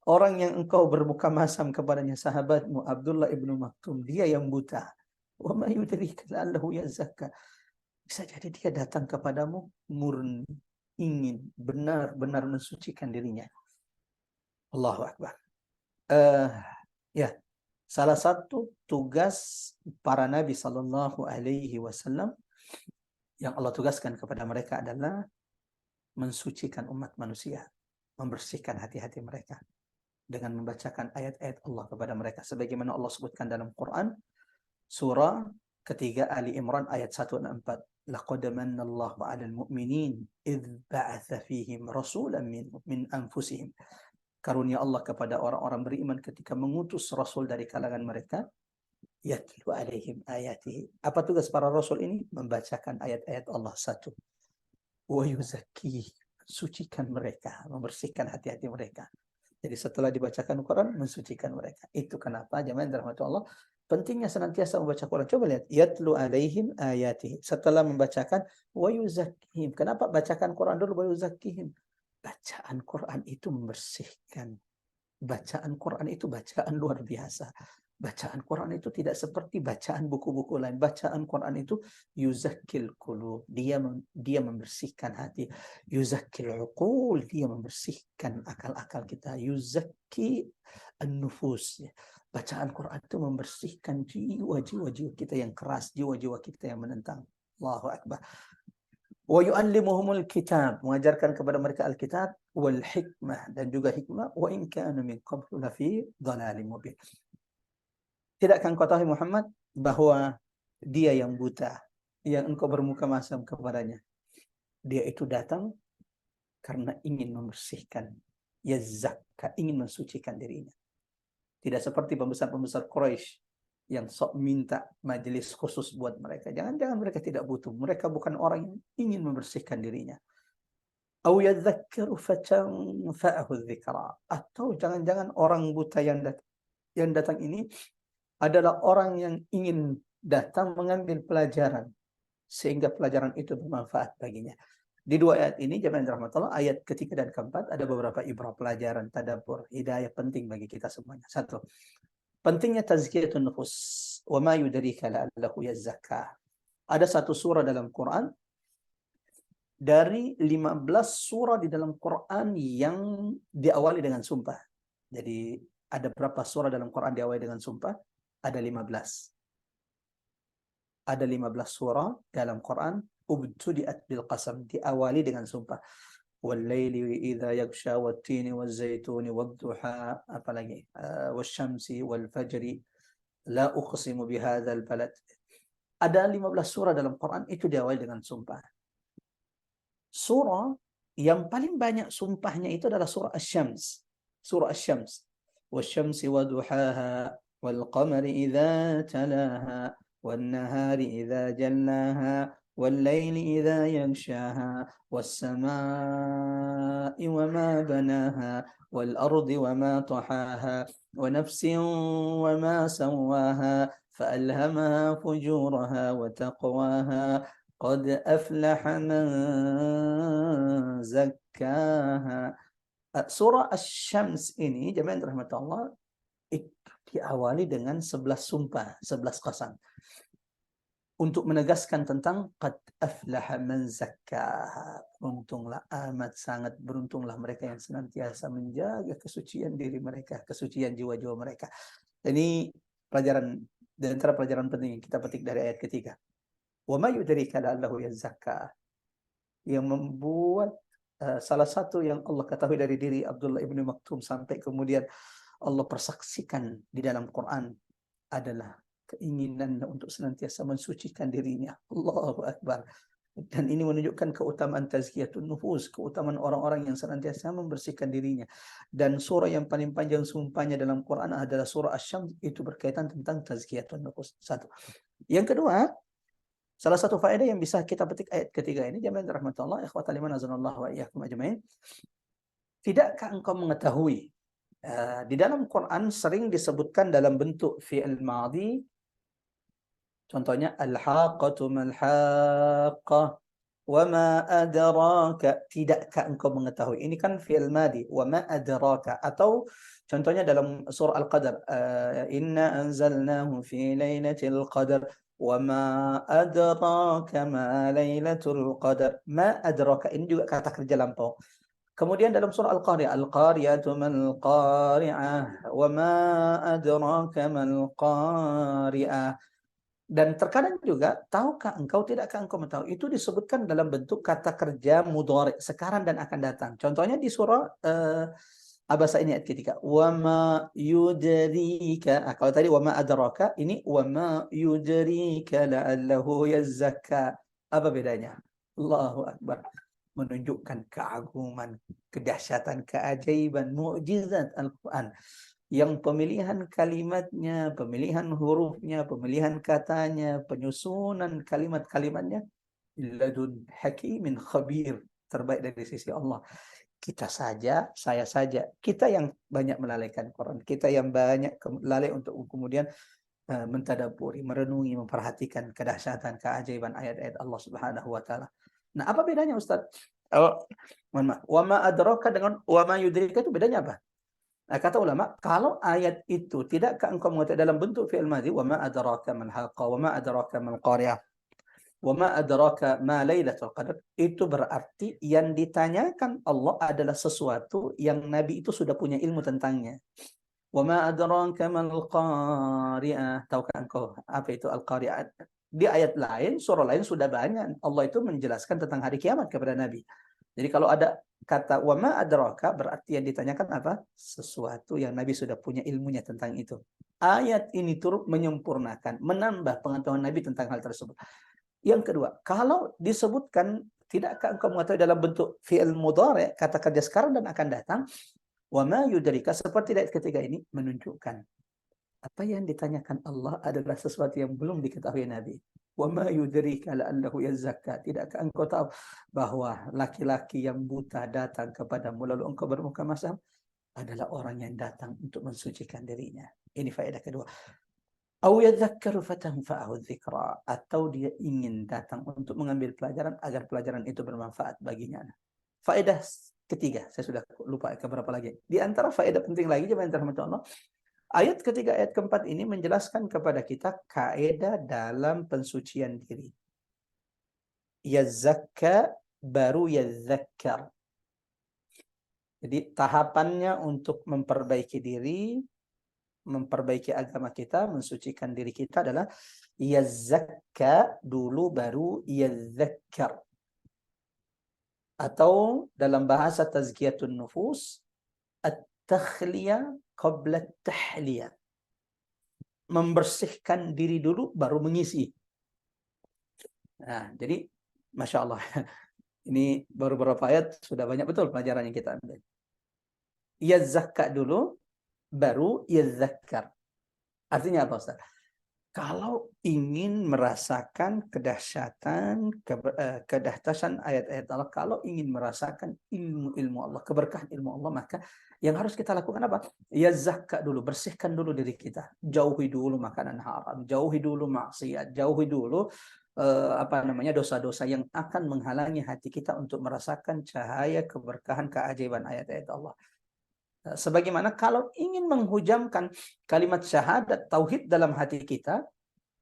Speaker 2: orang yang engkau bermuka masam kepadanya, sahabatmu Abdullah ibnu Maktum, dia yang buta. Wa ma yudrika la'allahu yazakka. Bisa jadi dia datang kepadamu murni, ingin benar-benar mensucikan dirinya. Allahu Akbar. Ya, salah satu tugas para nabi sallallahu alaihi wasallam yang Allah tugaskan kepada mereka adalah mensucikan umat manusia, membersihkan hati-hati mereka dengan membacakan ayat-ayat Allah kepada mereka sebagaimana Allah sebutkan dalam Quran surah ketiga Ali Imran ayat 164. Laqad manna Allahu 'alal mu'minin idz ba'atsa fihim rasulan min anfusihim. Karunia Allah kepada orang-orang beriman ketika mengutus rasul dari kalangan mereka, yatlu alaihim ayatihi. Apa tugas para rasul ini? Membacakan ayat-ayat Allah satu. Wa yuzakki, sucikan mereka, membersihkan hati-hati mereka. Jadi setelah dibacakan Quran, mensucikan mereka. Itu kenapa jemaah dirahmati Allah, pentingnya senantiasa membaca Quran. Coba lihat, yatlu alaihim ayatihi. Setelah membacakan, wa yuzakkihim. Kenapa bacakan Quran dulu, wa yuzakkihim? Bacaan Quran itu membersihkan. Bacaan Quran itu bacaan luar biasa. Bacaan Quran itu tidak seperti bacaan buku-buku lain. Bacaan Quran itu yuzakkil qulub. Dia membersihkan hati. Yuzakkil uqul. Dia membersihkan akal-akal kita. Yuzakki an-nufus. Bacaan Quran itu membersihkan jiwa-jiwa kita yang keras, jiwa-jiwa kita yang menentang. Allahu Akbar. Wa yu'allimuhumul kitab, mengajarkan kepada mereka Alkitab, wal hikmah, dan juga hikmah, wa in kanu min qablu lafi dhalalim mubin. Tidakkah engkau tahu Muhammad bahwa dia yang buta, yang engkau bermuka masam kepadanya, dia itu datang karena ingin membersihkan, yazakka, ingin mensucikan dirinya. Tidak seperti pembesar-pembesar Quraisy yang sok minta majelis khusus buat mereka. Jangan-jangan mereka tidak butuh. Mereka bukan orang yang ingin membersihkan dirinya. Au yadzakkaru fatanfa'ahu dzikra. Atau jangan-jangan orang buta yang datang ini adalah orang yang ingin datang mengambil pelajaran sehingga pelajaran itu bermanfaat baginya. Di dua ayat ini jemaah rahmatullah, ayat ketiga dan keempat ada beberapa ibrah, pelajaran, tadabbur, hidayah penting bagi kita semuanya. Satu, pentingnya tazkiyatun nufus. Wa ma yudrika la'allahu yazakka. Ada satu surah dalam Quran dari 15 surah di dalam Quran yang diawali dengan sumpah. Jadi ada berapa surah dalam Quran diawali dengan sumpah? Ada 15. Ada 15 surah dalam Quran ubtudiat bil qasam, diawali dengan sumpah. Wal-laili idza yaghsha wat-tini waz-zaituni wad-duha, apalagi wasyamsi wal-fajri la uqsimu bihadzal balad. Ada 15 surah dalam Quran itu diawali dengan sumpah. Surah yang paling banyak sumpahnya itu adalah surah Asy-Syams. Surah Asy-Syams. Wasyamsi waduhaha wal-qamari idza talaha wan-nahari idza jallaha wal-laili idza yaghshaha was-samaa'i wama banaha wal-ardi wama tahaha wa nafsin wama sawwaha فألهمها فجورها وتقواها قد أفلح من زكاها. Surah Asy-Syams ini jemaah rahmatullah itu diawali dengan 11 sumpah, 11 qasam untuk menegaskan tentang qad aflaha man zakkaha. Beruntunglah, amat sangat beruntunglah mereka yang senantiasa menjaga kesucian diri mereka, kesucian jiwa-jiwa mereka. Ini pelajaran, di antara pelajaran penting yang kita petik dari ayat ketiga. Wa ma yudrika la'allahu yazakka. Yang membuat salah satu yang Allah ketahui dari diri Abdullah ibnu Maktum sampai kemudian Allah persaksikan di dalam Quran adalah keinginan untuk senantiasa mensucikan dirinya. Allahu Akbar. Dan ini menunjukkan keutamaan tazkiyatun nufus, keutamaan orang-orang yang senantiasa membersihkan dirinya. Dan surah yang paling panjang sumpahnya dalam Quran adalah surah Asy-Syams, itu berkaitan tentang tazkiyatun nufus. Satu. Yang kedua, salah satu faedah yang bisa kita petik ayat ketiga ini, jamaah rahmatullah, ikhwatal iman azanallahu wa iyyakum ajmain. Tidakkah engkau mengetahui di dalam Quran sering disebutkan dalam bentuk fi'il madhi Contohnya al-haqqatu mal-haqqah. Wa ma adraka, tidakkah engkau mengetahui? Ini kan fi'il madi. Wa ma adraka, atau contohnya dalam surah Al-Qadar, inna anzalnahu fi lailatul qadar. Wa ma adraka ma lailatul qadar. Ma adraka ini juga kata kerja lampau. Kemudian dalam surah Al-Qari'ah, al-qariyatu mal qari'ah. Wa ma adraka mal qari'ah. Dan terkadang juga, tahukah engkau, tidakkah engkau mengetahui? Itu disebutkan dalam bentuk kata kerja mudhari, sekarang dan akan datang. Contohnya di surah Abasa ini ayat ketiga. Wa ma yudrika. Kalau tadi wa ma adraka, ini wa ma yudrika la'allahu yazzakka. Apa bedanya? Allahu Akbar. Menunjukkan keagungan, kedahsyatan, keajaiban, mukjizat Al-Quran. Yang pemilihan kalimatnya, pemilihan hurufnya, pemilihan katanya, penyusunan kalimat-kalimatnya, ladun hakimin khabir, terbaik dari sisi Allah. Kita saja, saya saja, kita yang banyak melalaikan Quran, kita yang banyak lalai untuk kemudian mentadaburi, merenungi, memperhatikan kedahsyatan, keajaiban ayat-ayat Allah Subhanahu wa taala. Nah, apa bedanya Ustaz? Mohon maaf. Wa ma adraka dengan wa ma yudrika itu bedanya apa? Nah, kata ulama, kalau ayat itu tidakkah engkau mengetahui dalam bentuk fi'il madhi, wa ma adraka mal haqqah, wa ma adraka mal qariyah, wa ma adraka ma lailatul qadar, itu berarti yang ditanyakan Allah adalah sesuatu yang Nabi itu sudah punya ilmu tentangnya. Wa ma adraka mal qariyah, tahukah engkau apa itu al-qariyah? Di ayat lain, surah lain sudah banyak Allah itu menjelaskan tentang hari kiamat kepada Nabi. Jadi kalau ada kata wa ma adraka, berarti yang ditanyakan apa? Sesuatu yang Nabi sudah punya ilmunya tentang itu. Ayat ini turut menyempurnakan, menambah pengetahuan Nabi tentang hal tersebut. Yang kedua, kalau disebutkan tidakkah engkau mengetahui dalam bentuk fi'il mudhari, kata kerja sekarang dan akan datang, wa ma yudrika, seperti ayat ketiga ini menunjukkan apa yang ditanyakan Allah adalah sesuatu yang belum diketahui Nabi. Wa ma yudrika la'allahu yazzakka, tidakkah engkau tahu bahwa laki-laki yang buta datang kepadamu lalu engkau bermuka masam adalah orang yang datang untuk mensucikan dirinya. Ini faedah kedua. Au yadzakkaru fatanfa'ahu dzikra, atau dia ingin datang untuk mengambil pelajaran agar pelajaran itu bermanfaat baginya. Faedah ketiga, saya sudah lupa keberapa lagi. Di antara faedah penting lagi jemaah Allah, ayat ketiga, ayat keempat ini menjelaskan kepada kita kaidah dalam pensucian diri. Yazzakka baru yazzakkar. Jadi tahapannya untuk memperbaiki diri, memperbaiki agama kita, mensucikan diri kita adalah yazzakka dulu baru yazzakkar. Atau dalam bahasa tazkiyatun nufus, at-takhliyah qabla at-tahliyah. Membersihkan diri dulu baru mengisi. Nah, jadi Masya Allah, ini baru beberapa ayat sudah banyak betul pelajaran yang kita ambil. Yazzakka dulu, baru yazzakkar. Artinya apa Ustaz? Kalau ingin merasakan kedahsyatan, kedahsyatan ayat-ayat Allah, kalau ingin merasakan ilmu-ilmu Allah, keberkahan ilmu Allah, maka yang harus kita lakukan apa? Yazzakka dulu, bersihkan dulu diri kita. Jauhi dulu makanan haram, jauhi dulu maksiat, jauhi dulu dosa-dosa yang akan menghalangi hati kita untuk merasakan cahaya keberkahan keajaiban ayat-ayat Allah. Sebagaimana kalau ingin menghujamkan kalimat syahadat tauhid dalam hati kita,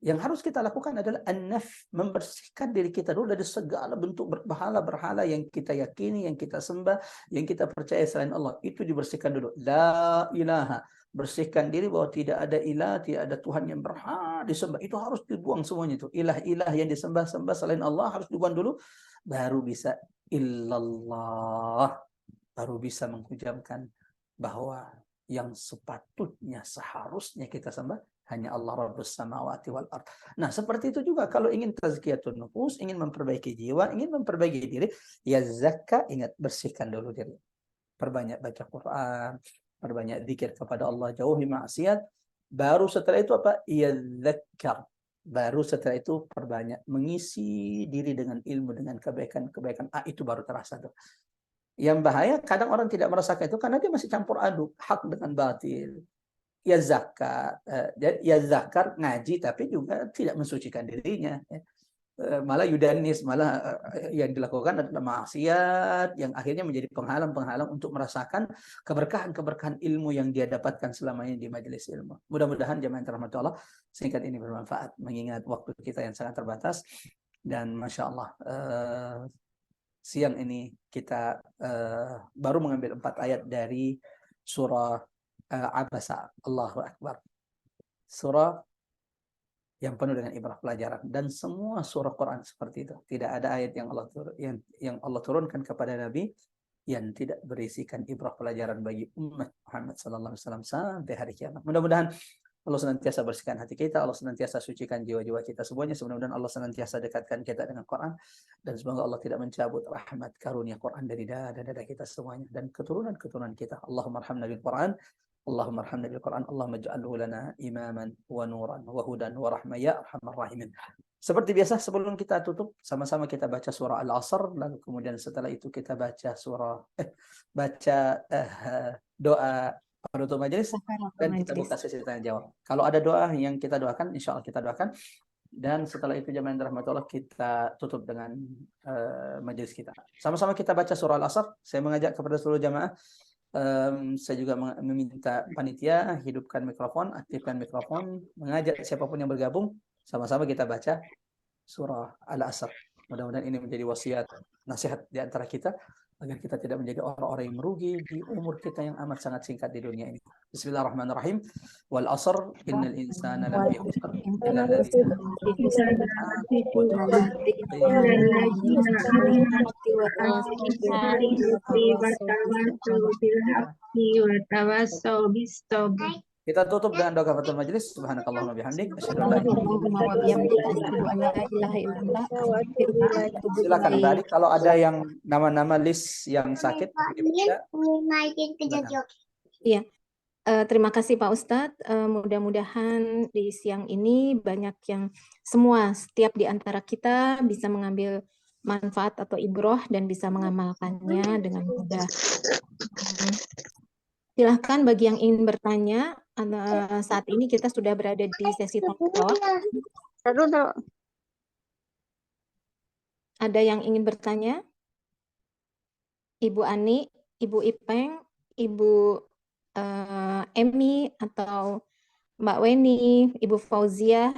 Speaker 2: yang harus kita lakukan adalah an-naf, membersihkan diri kita dulu dari segala bentuk berhala-berhala yang kita yakini, yang kita sembah, yang kita percaya selain Allah. Itu dibersihkan dulu. La ilaha, bersihkan diri bahwa tidak ada ilah, tidak ada Tuhan yang berhak disembah. Itu harus dibuang semuanya itu. Ilah-ilah yang disembah-sembah selain Allah harus dibuang dulu, baru bisa illallah, baru bisa menghujamkan bahwa yang sepatutnya seharusnya kita sembah hanya Allah Rabbus Samawati wal Ard. Nah, seperti itu juga kalau ingin tazkiyatun nufus, ingin memperbaiki jiwa, ingin memperbaiki diri, ya zakka, ingat bersihkan dulu diri. Perbanyak baca Quran, perbanyak zikir kepada Allah, jauhi maksiat. Baru setelah itu apa? Ya zakkar. Baru setelah itu perbanyak mengisi diri dengan ilmu, dengan kebaikan-kebaikan. Itu baru terasa tuh. Yang bahaya kadang orang tidak merasakan itu karena dia masih campur aduk hak dengan batil. ya zakat, ya zakar ngaji tapi juga tidak mensucikan dirinya. Malah yudanis, malah yang dilakukan adalah maksiat yang akhirnya menjadi penghalang-penghalang untuk merasakan keberkahan-keberkahan ilmu yang dia dapatkan selama ini di majelis ilmu. Mudah-mudahan jemaah yang dirahmati Allah, singkat ini bermanfaat mengingat waktu kita yang sangat terbatas. Dan Masya Allah, siang ini kita baru mengambil 4 ayat dari surah Abasa. Allahu Akbar. Surah yang penuh dengan ibrah pelajaran, dan semua surah Quran seperti itu. Tidak ada ayat yang Allah turunkan kepada Nabi yang tidak berisikan ibrah pelajaran bagi umat Muhammad sallallahu alaihi wasallam sampai hari kiamat. Mudah-mudahan Allah senantiasa bersihkan hati kita, Allah senantiasa sucikan jiwa-jiwa kita semuanya. Mudah-mudahan Allah senantiasa dekatkan kita dengan Quran, dan semoga Allah tidak mencabut rahmat karunia Quran dari dada-dada kita semuanya dan keturunan-keturunan kita. Allahumma arhamna bil Quran, Allahumma arhamna bil Quran, Allahumma ij'alhu lana imaman wa nuran wa hudan wa rahmah ya arhamar rahimin. Seperti biasa, sebelum kita tutup, sama-sama kita baca surah Al-Asr, lalu kemudian setelah itu kita baca doa penutup majelis, dan kita buka sesi tanya jawab. Kalau ada doa yang kita doakan, insya Allah kita doakan. Dan setelah itu jemaah yang dirahmati Allah, kita tutup dengan majelis kita. Sama-sama kita baca surah Al-Asr. Saya mengajak kepada seluruh jamaah, saya juga meminta panitia hidupkan mikrofon, aktifkan mikrofon, mengajak siapapun yang bergabung, sama-sama kita baca surah Al-Asr. Mudah-mudahan ini menjadi wasiat, nasihat di antara kita, agar kita tidak menjadi orang-orang yang merugi di umur kita yang amat sangat singkat di dunia ini. Bismillahirrahmanirrahim. Wal asr innal insana lafi khusr illa alladziina Kita tutup dengan doa kafaratul majelis. Subhanakallahumma bihamdik asyhadu an la ilaha illa anta. Silakan tadi kalau ada yang nama-nama list yang sakit dibaca.
Speaker 1: Iya. Terima kasih Pak Ustadz. Mudah-mudahan di siang ini banyak yang setiap di antara kita bisa mengambil manfaat atau ibroh dan bisa mengamalkannya dengan mudah. Silahkan bagi yang ingin bertanya, saat ini kita sudah berada di sesi tanya. Ada yang ingin bertanya? Ibu Ani, Ibu Ipeng, Ibu Emi, atau Mbak Weni, Ibu Fauzia?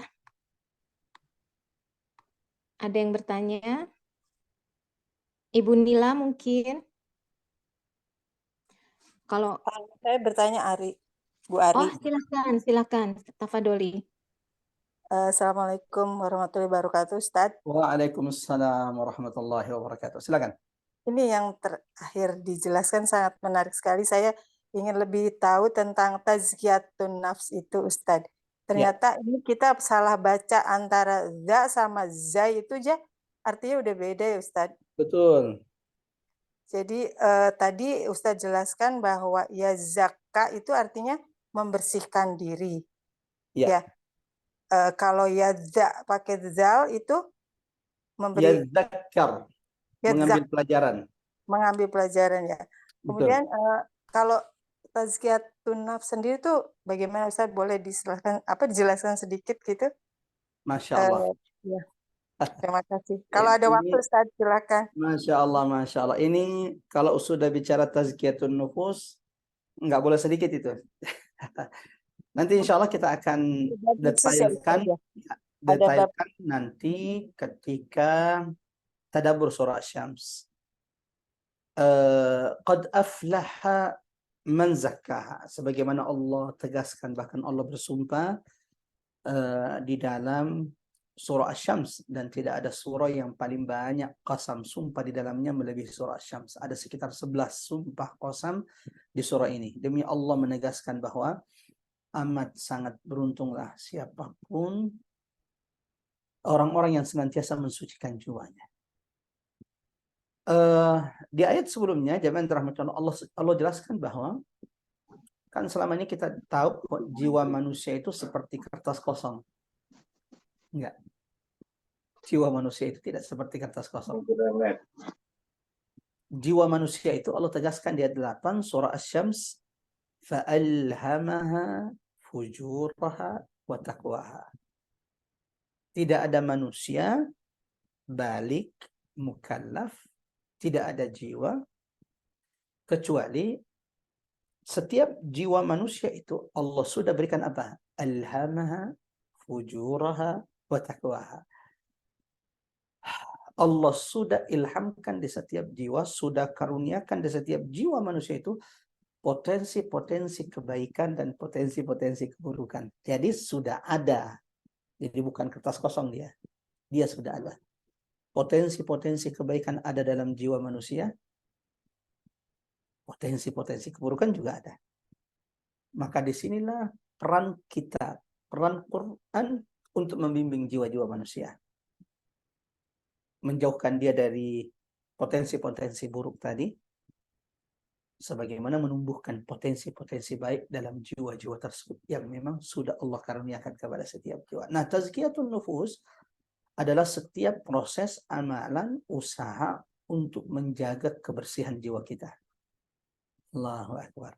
Speaker 1: Ada yang bertanya? Ibu Nila mungkin? Kalau
Speaker 5: saya bertanya Bu Ari.
Speaker 1: Oh, silakan, Tafadoli.
Speaker 5: Assalamualaikum warahmatullahi wabarakatuh, Ustadz.
Speaker 2: Waalaikumsalam warahmatullahi wabarakatuh. Silakan.
Speaker 5: Ini yang terakhir dijelaskan sangat menarik sekali. Saya ingin lebih tahu tentang tazkiyatun nafs itu, Ustadz. Ternyata ini kita salah baca antara za sama zai itu aja, artinya udah beda ya, Ustadz.
Speaker 2: Betul.
Speaker 5: Jadi tadi Ustadz jelaskan bahwa ya zakka itu artinya membersihkan diri. Ya. Kalau yadza pakai zal itu memberi
Speaker 2: yadzakar, mengambil pelajaran.
Speaker 5: Mengambil pelajaran ya. Kemudian kalau tazkiyatun nafs sendiri tuh bagaimana Ustadz, boleh dijelaskan sedikit gitu?
Speaker 2: Masya Allah.
Speaker 5: Ya. Terima kasih. Kalau ada waktu Ustadz silakan.
Speaker 2: Masya Allah, Masya Allah. Ini kalau sudah bicara tazkiyatun nufus, nggak boleh sedikit itu. Nanti insya Allah kita akan detailkan nanti ketika tadabbur surah Asy-Syams. Qad aflaha man zakkaha. Sebagaimana Allah tegaskan, bahkan Allah bersumpah di dalam surah Asy-Syams, dan tidak ada surah yang paling banyak qasam sumpah di dalamnya melebihi surah Asy-Syams. Ada sekitar 11 sumpah qasam di surah ini. Demi Allah menegaskan bahwa amat sangat beruntunglah siapapun orang-orang yang senantiasa mensucikan jiwanya. Di ayat sebelumnya, jemaah yang dirahmati Allah jelaskan bahwa kan selama ini kita tahu jiwa manusia itu seperti kertas kosong. Enggak. Jiwa manusia itu tidak seperti kertas kosong. Jiwa manusia itu Allah tegaskan di ayat 8 surah Asy-Syams, fa'alhamaha fujuraha wa taqwaha. Tidak ada manusia balik mukallaf, tidak ada jiwa kecuali setiap jiwa manusia itu Allah sudah berikan apa? Alhamaha fujuraha wa taqwaha. Allah sudah ilhamkan di setiap jiwa, sudah karuniakan di setiap jiwa manusia itu potensi-potensi kebaikan dan potensi-potensi keburukan. Jadi sudah ada. Jadi bukan kertas kosong dia. Dia sudah ada. Potensi-potensi kebaikan ada dalam jiwa manusia. Potensi-potensi keburukan juga ada. Maka disinilah peran kita, peran Quran untuk membimbing jiwa-jiwa manusia. Menjauhkan dia dari potensi-potensi buruk tadi, sebagaimana menumbuhkan potensi-potensi baik dalam jiwa-jiwa tersebut yang memang sudah Allah karuniakan kepada setiap jiwa. Nah, tazkiyatun nufus adalah setiap proses amalan usaha untuk menjaga kebersihan jiwa kita. Allahu Akbar.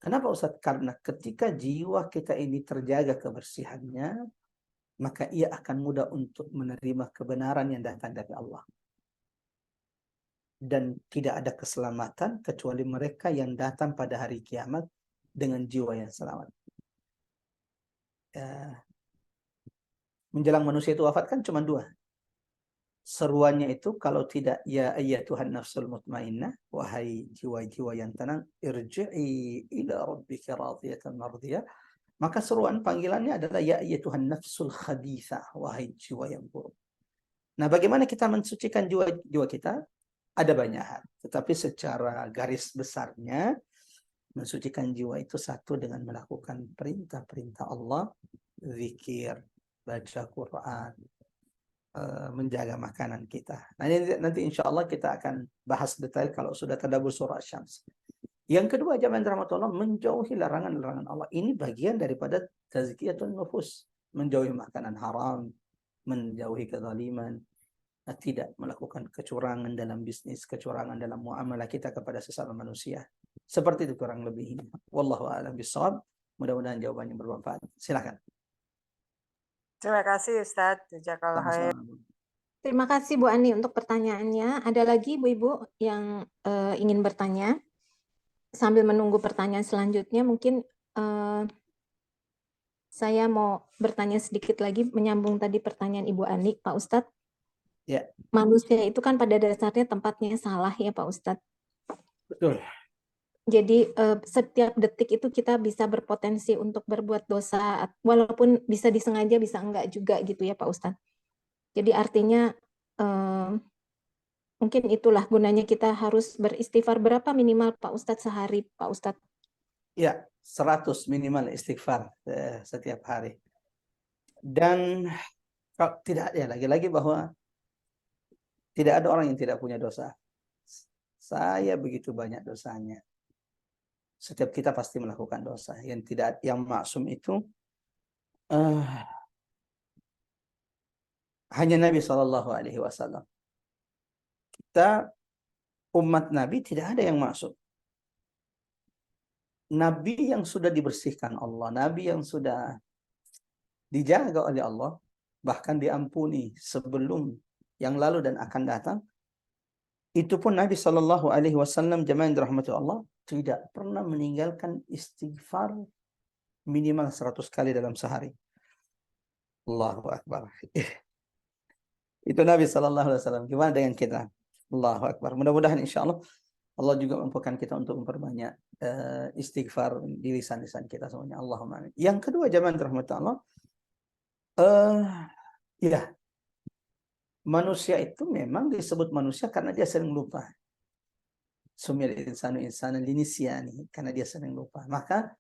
Speaker 2: Kenapa Ustaz? Karena ketika jiwa kita ini terjaga kebersihannya, maka ia akan mudah untuk menerima kebenaran yang datang dari Allah. Dan tidak ada keselamatan kecuali mereka yang datang pada hari kiamat dengan jiwa yang selamat. Menjelang manusia itu wafat kan cuma dua. Seruannya itu kalau tidak ya ayyatuhan nafsul mutmainnah, wahai jiwa-jiwa yang tenang, irji'i ila rabbika radiyatan mardiyah. Maka seruan panggilannya adalah ya ayyatuhan nafsul khabithah, wahai jiwa yang buruk. Nah, bagaimana kita mensucikan jiwa kita? Ada banyak hal, tetapi secara garis besarnya mensucikan jiwa itu satu dengan melakukan perintah-perintah Allah, zikir, baca Quran, menjaga makanan kita. Nah, nanti insya Allah kita akan bahas detail kalau sudah tadabbur surah Asy-Syams. Yang kedua, jamaah rahmatullah, menjauhi larangan-larangan Allah. Ini bagian daripada tazkiyatun nufus, menjauhi makanan haram, menjauhi kezaliman, tidak melakukan kecurangan dalam bisnis, kecurangan dalam muamalah kita kepada sesama manusia. Seperti itu kurang lebih ini. Wallahu a'lam bishawab. Mudah-mudahan jawabannya bermanfaat. Silakan.
Speaker 5: Terima kasih Ustadz. Jazakallah khair.
Speaker 1: Terima kasih Bu Ani untuk pertanyaannya. Ada lagi Bu-Ibu yang ingin bertanya? Sambil menunggu pertanyaan selanjutnya, mungkin saya mau bertanya sedikit lagi menyambung tadi pertanyaan Ibu Ani, Pak Ustadz.
Speaker 2: Ya.
Speaker 1: Manusia itu kan pada dasarnya tempatnya salah ya Pak Ustadz.
Speaker 2: Betul.
Speaker 1: Jadi setiap detik itu kita bisa berpotensi untuk berbuat dosa, walaupun bisa disengaja bisa enggak juga gitu ya Pak Ustadz. Jadi artinya mungkin itulah gunanya kita harus beristighfar berapa minimal Pak Ustadz sehari Pak Ustadz?
Speaker 2: Ya, 100 minimal istighfar setiap hari. Dan kalau tidak ya lagi-lagi bahwa tidak ada orang yang tidak punya dosa. Saya begitu banyak dosanya. Setiap kita pasti melakukan dosa. Yang maksum itu hanya Nabi SAW. Kita umat Nabi tidak ada yang maksum. Nabi yang sudah dibersihkan Allah, Nabi yang sudah dijaga oleh Allah, bahkan diampuni sebelum yang lalu dan akan datang. Itu pun Nabi SAW jemaah yang dirahmati Allah tidak pernah meninggalkan istighfar minimal 100 kali dalam sehari. Allahu Akbar. Itu Nabi SAW. Gimana dengan kita? Allahu Akbar. Mudah-mudahan insya Allah Allah juga mampukan kita untuk memperbanyak istighfar di lisan-lisan kita semuanya. Allahumma amin. Yang kedua jemaah yang dirahmati Allah, ya, manusia itu memang disebut manusia karena dia sering lupa. Sumil insanu insanan linisyani, karena dia sering lupa. Maka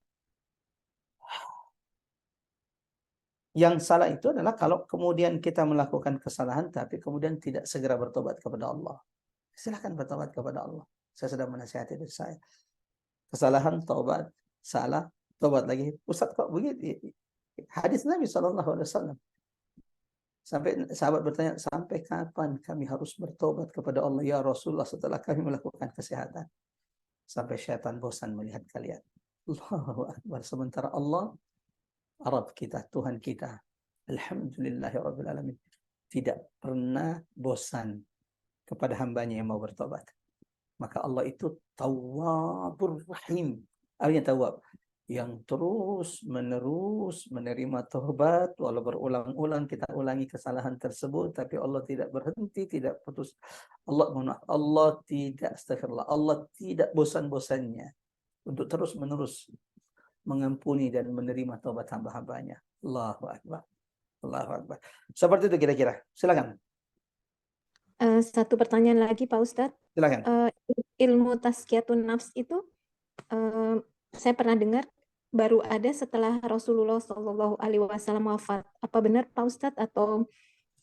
Speaker 2: yang salah itu adalah kalau kemudian kita melakukan kesalahan tapi kemudian tidak segera bertobat kepada Allah. Silakan bertobat kepada Allah. Saya sudah menasihati diri saya. Kesalahan, tobat, salah, tobat lagi. Ustaz kok begitu? Hadis Nabi SAW. Sampai sahabat bertanya, sampai kapan kami harus bertobat kepada Allah ya Rasulullah setelah kami melakukan kesehatan? Sampai syaitan bosan melihat kalian. Allahu Akbar. Sementara Allah, Rabb kita, Tuhan kita, alhamdulillahirabbil alamin, tidak pernah bosan kepada hambanya yang mau bertobat. Maka Allah itu Tawwabur Rahim. Artinya tawab, yang terus menerus menerima taubat, walau berulang-ulang kita ulangi kesalahan tersebut, tapi Allah tidak berhenti, tidak putus. Allah tidak, astagfirullah, Allah tidak bosan-bosannya untuk terus menerus mengampuni dan menerima taubat hamba-hambanya. Allahu Akbar. Allahu Akbar. Seperti itu kira-kira. Silakan.
Speaker 1: Satu pertanyaan lagi Pak Ustadz.
Speaker 2: Silakan.
Speaker 1: Ilmu tazkiyatun nafs itu saya pernah dengar baru ada setelah Rasulullah Shallallahu Alaihi Wasallam wafat. Apa benar Pak Ustadz atau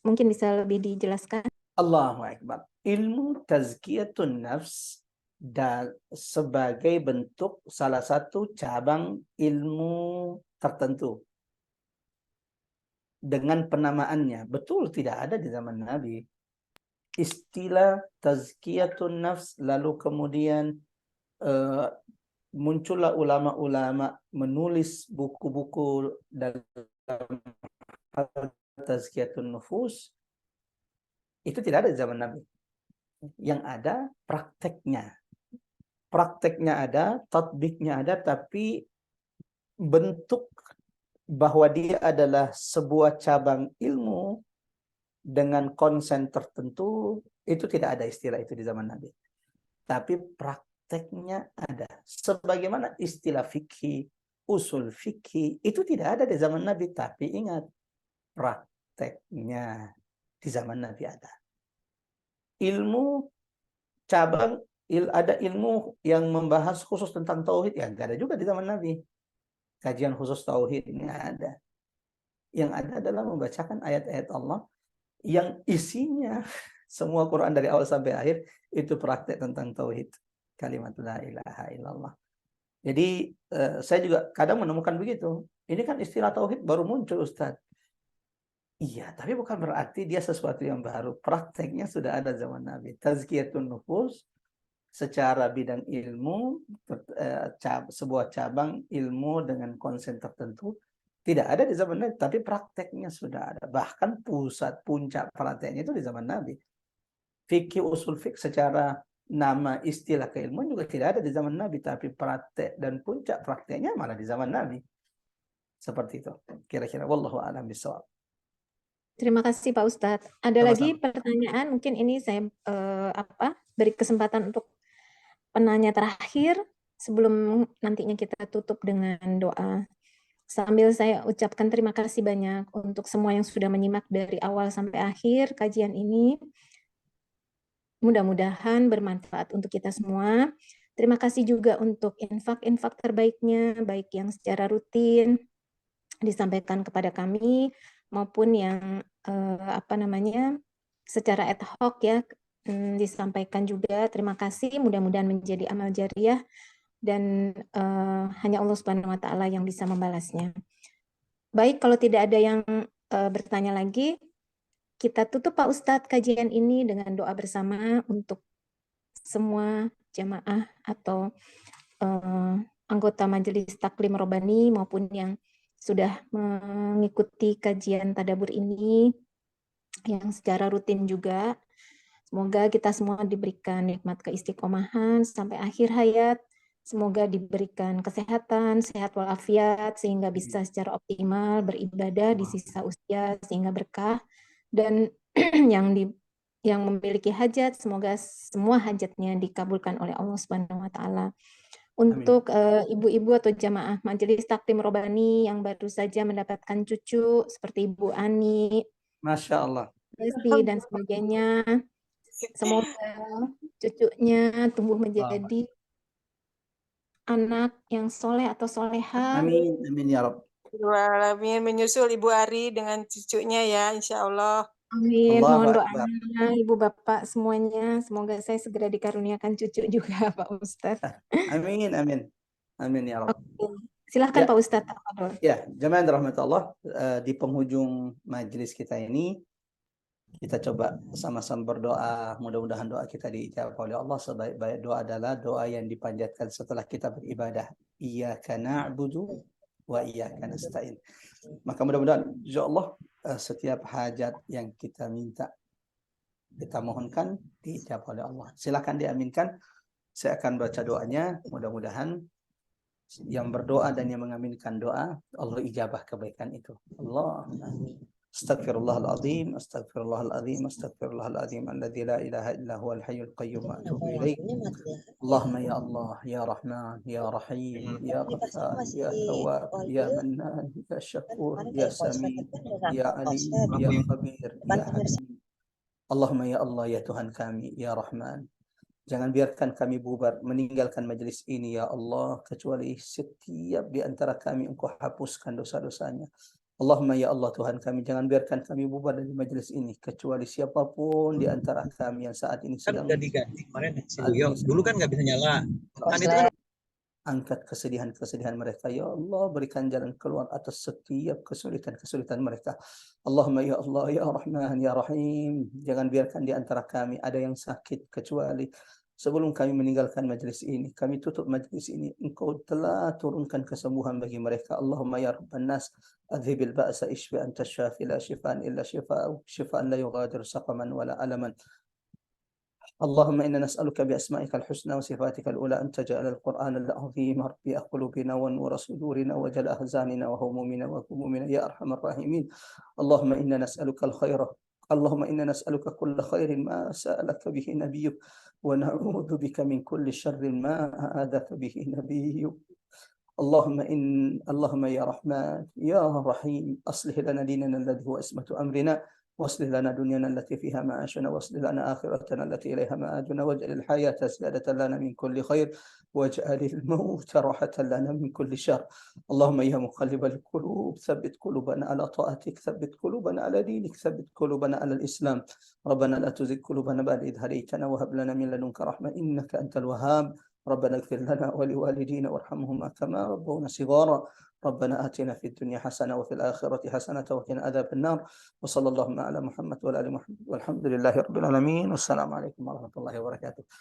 Speaker 1: mungkin bisa lebih dijelaskan?
Speaker 2: Allahu Akbar. Ilmu tazkiyatun nafs sebagai bentuk salah satu cabang ilmu tertentu dengan penamaannya. Betul tidak ada di zaman Nabi. Istilah tazkiyatun nafs, lalu kemudian muncullah ulama-ulama menulis buku-buku dalam tazkiyatun nufus. Itu tidak ada di zaman Nabi. Yang ada prakteknya. Prakteknya ada, tatbiknya ada, tapi bentuk bahwa dia adalah sebuah cabang ilmu dengan konsen tertentu, itu tidak ada istilah itu di zaman Nabi. Tapi prakteknya ada. Sebagaimana istilah fikih, usul fikih, itu tidak ada di zaman Nabi. Tapi ingat, prakteknya di zaman Nabi ada. Ilmu cabang, ada ilmu yang membahas khusus tentang tauhid, ya nggak ada juga di zaman Nabi. Kajian khusus tauhid ini ada. Yang ada adalah membacakan ayat-ayat Allah yang isinya semua Quran dari awal sampai akhir itu praktek tentang tauhid, kalimat la ilaha illallah. Jadi saya juga kadang menemukan begitu. Ini kan istilah tauhid baru muncul, Ustaz. Iya, tapi bukan berarti dia sesuatu yang baru. Prakteknya sudah ada zaman Nabi. Tazkiyatun nufus secara bidang ilmu, sebuah cabang ilmu dengan konsen tertentu, tidak ada di zaman Nabi, tapi prakteknya sudah ada. Bahkan puncak prakteknya itu di zaman Nabi. Fikih usul fikih secara nama istilah keilmuan juga tidak ada di zaman Nabi, tapi praktek dan puncak prakteknya malah di zaman Nabi. Seperti itu. Kira-kira wallahu a'lam bishawab.
Speaker 1: Terima kasih Pak Ustadz. Ada
Speaker 2: Sama-sama.
Speaker 1: lagi pertanyaan, mungkin ini saya beri kesempatan untuk penanya terakhir sebelum nantinya kita tutup dengan doa. Sambil saya ucapkan terima kasih banyak untuk semua yang sudah menyimak dari awal sampai akhir kajian ini. Mudah-mudahan bermanfaat untuk kita semua. Terima kasih juga untuk infak-infak terbaiknya, baik yang secara rutin disampaikan kepada kami, maupun yang secara ad hoc ya disampaikan juga. Terima kasih, mudah-mudahan menjadi amal jariah dan hanya Allah Subhanahu wa taala yang bisa membalasnya. Baik, kalau tidak ada yang bertanya lagi, kita tutup Pak Ustadz kajian ini dengan doa bersama untuk semua jamaah atau anggota Majelis Taklim Robani maupun yang sudah mengikuti kajian tadabbur ini yang secara rutin juga. Semoga kita semua diberikan nikmat keistiqomahan sampai akhir hayat. Semoga diberikan kesehatan, sehat walafiat, sehingga bisa secara optimal beribadah di sisa usia, sehingga berkah. Dan yang memiliki hajat, semoga semua hajatnya dikabulkan oleh Allah Subhanahu wa taala. Untuk ibu-ibu atau jamaah Majelis Taklim Robani yang baru saja mendapatkan cucu seperti Ibu Ani,
Speaker 2: Masya Allah,
Speaker 1: Desi dan sebagainya, semoga cucunya tumbuh menjadi anak yang soleh atau soleha.
Speaker 2: amin, amin ya Rabb.
Speaker 5: Alamin, menyusul Ibu Ari dengan cucunya ya, insya Allah.
Speaker 1: Amin.
Speaker 2: Allahu
Speaker 1: Mohon
Speaker 2: Akbar.
Speaker 1: doanya Ibu Bapak semuanya. Semoga saya segera dikaruniakan cucu juga Pak Ustadz.
Speaker 2: Amin, amin, amin ya Rabb.
Speaker 1: Oke. Silahkan
Speaker 2: Ya.
Speaker 1: Pak Ustadz. Tafadhol.
Speaker 2: Ya, jemaah rahmatullah, di penghujung majelis kita ini Kita coba sama-sama berdoa, mudah-mudahan doa kita diijabah oleh Allah. Sebaik-baik doa adalah doa yang dipanjatkan setelah kita beribadah. Iyyaka na'budu wa iyyaka nasta'in. Maka mudah-mudahan insyaallah setiap hajat yang kita minta, kita mohonkan diijabah oleh Allah. Silakan diaminkan. Saya akan baca doanya, mudah-mudahan yang berdoa dan yang mengaminkan doa Allah ijabah kebaikan itu. Allahumma Astaghfirullahaladzim, astaghfirullahaladzim, astaghfirullahaladzim, alladzi la ilaha illa huwal hayyul qayyum wa atubu ilaih. Allahumma ya Allah, ya Rahman, ya Rahim, ya Ghaffar, ya Tawwab, ya Mannan, ya Syakur, ya Sami, ya Ali, ya Khabir, ya Hakim. Allahumma ya Allah, ya Tuhan kami, ya Rahman, jangan biarkan kami bubar meninggalkan majelis ini ya Allah, kecuali setiap di antara kami Engkau hapuskan dosa-dosanya. Allahumma ya Allah Tuhan kami, jangan biarkan kami bubar dari majelis ini kecuali siapapun di antara kami yang saat ini sedang
Speaker 6: udah diganti kemarin si Duyo. Dulu kan nggak bisa nyala. Kan itu kan
Speaker 2: angkat kesedihan-kesedihan mereka ya Allah, berikan jalan keluar atas setiap kesulitan-kesulitan mereka. Allahumma ya Allah ya Rahman ya Rahim, jangan biarkan di antara kami ada yang sakit kecuali sebelum kami meninggalkan majlis ini, kami tutup majlis ini, Engkau telah turunkan kesembuhan bagi mereka. Allahumma ya Rabban nas, adhibil ba'sa ishfi anta syafi la shifaan illa shifaan la yughadiru saqaman wala alaman. اللهم إنا نسألك بأسمائك الحسنى وصفاتك الأولى أن تجعل القرآن العظيم ربيع قلوبنا ونور صدورنا وجل أحزاننا وهمومنا وهمومنا يا أرحم الراحمين. اللهم إنا نسألك الخير، اللهم إنا نسألك كل خير ما سألك به نبيك، ونعوذ بك من كل شر ما آذاك به نبيك. اللهم يا رحمن يا رحيم، أصلح لنا ديننا الذي هو عصمة أمرنا، واصلح لنا دنيانا التي فيها معاشنا، واصلح لنا آخرتنا التي إليها مآدنا، واجعل الحياة زيادة لنا من كل خير، واجعل الموت راحة لنا من كل شر. اللهم يا مقلب القلوب ثبت قلوبنا على طاعتك، ثبت قلوبنا على دينك، ثبت قلوبنا على الإسلام. ربنا لا تزغ قلوبنا بعد إذ هديتنا وهب لنا من لدنك رحمة إنك أنت الوهاب. ربنا اغفر لنا ولوالدينا وارحمهما كما ربونا صغارا. ربنا آتنا في الدنيا حسنة وفي الآخرة حسنة وقنا عذاب النار. وصلى اللهم على محمد وعلى آل محمد والحمد لله رب العالمين. والسلام عليكم ورحمة الله وبركاته.